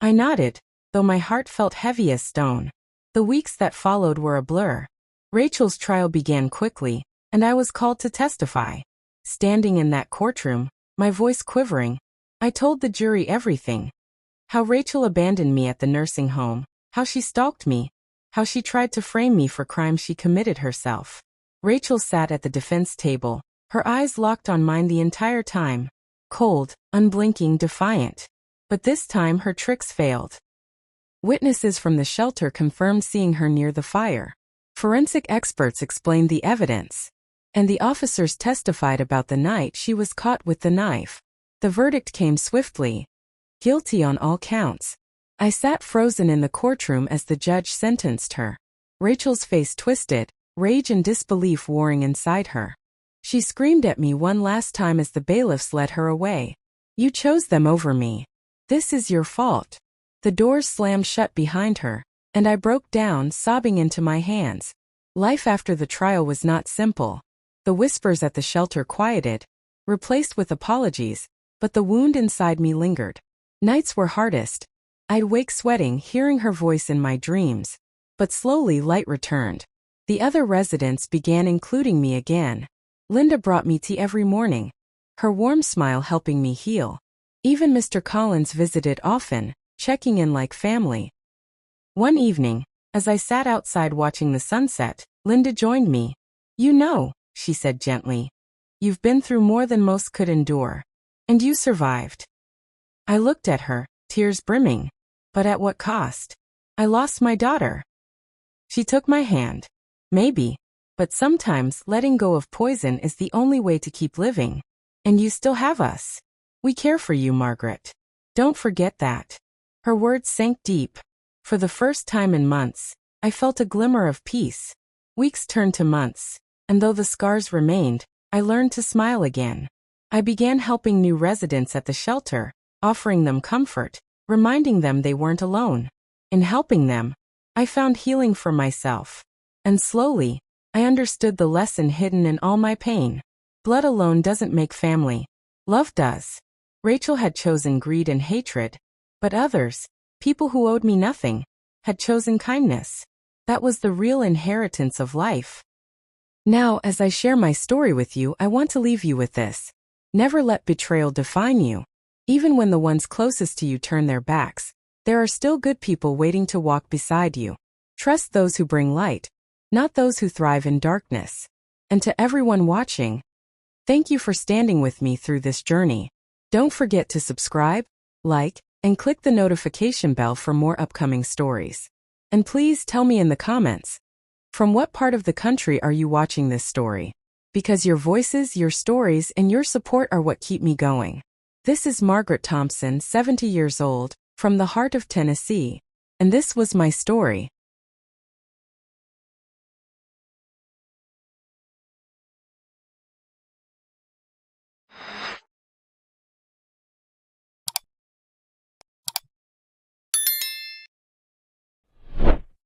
I nodded, though my heart felt heavy as stone. The weeks that followed were a blur. Rachel's trial began quickly, and I was called to testify. Standing in that courtroom, my voice quivering, I told the jury everything. How Rachel abandoned me at the nursing home, how she stalked me, how she tried to frame me for crimes she committed herself. Rachel sat at the defense table, her eyes locked on mine the entire time. Cold, unblinking, defiant. But this time her tricks failed. Witnesses from the shelter confirmed seeing her near the fire. Forensic experts explained the evidence. And the officers testified about the night she was caught with the knife. The verdict came swiftly. Guilty on all counts. I sat frozen in the courtroom as the judge sentenced her. Rachel's face twisted, rage and disbelief warring inside her. She screamed at me one last time as the bailiffs led her away. You chose them over me. This is your fault. The doors slammed shut behind her, and I broke down, sobbing into my hands. Life after the trial was not simple. The whispers at the shelter quieted, replaced with apologies, but the wound inside me lingered. Nights were hardest. I'd wake sweating, hearing her voice in my dreams. But slowly light returned. The other residents began including me again. Linda brought me tea every morning, her warm smile helping me heal. Even Mr. Collins visited often, checking in like family. One evening, as I sat outside watching the sunset, Linda joined me. You know, she said gently, you've been through more than most could endure. And you survived. I looked at her, tears brimming. But at what cost? I lost my daughter. She took my hand. Maybe. But sometimes letting go of poison is the only way to keep living. And you still have us. We care for you, Margaret. Don't forget that. Her words sank deep. For the first time in months, I felt a glimmer of peace. Weeks turned to months, and though the scars remained, I learned to smile again. I began helping new residents at the shelter, offering them comfort, reminding them they weren't alone. In helping them, I found healing for myself. And slowly, I understood the lesson hidden in all my pain. Blood alone doesn't make family. Love does. Rachel had chosen greed and hatred, but others, people who owed me nothing, had chosen kindness. That was the real inheritance of life. Now, as I share my story with you, I want to leave you with this. Never let betrayal define you. Even when the ones closest to you turn their backs, there are still good people waiting to walk beside you. Trust those who bring light, not those who thrive in darkness. And to everyone watching, thank you for standing with me through this journey. Don't forget to subscribe, like, and click the notification bell for more upcoming stories. And please tell me in the comments, from what part of the country are you watching this story? Because your voices, your stories, and your support are what keep me going. This is Margaret Thompson, 70 years old, from the heart of Tennessee. And this was my story.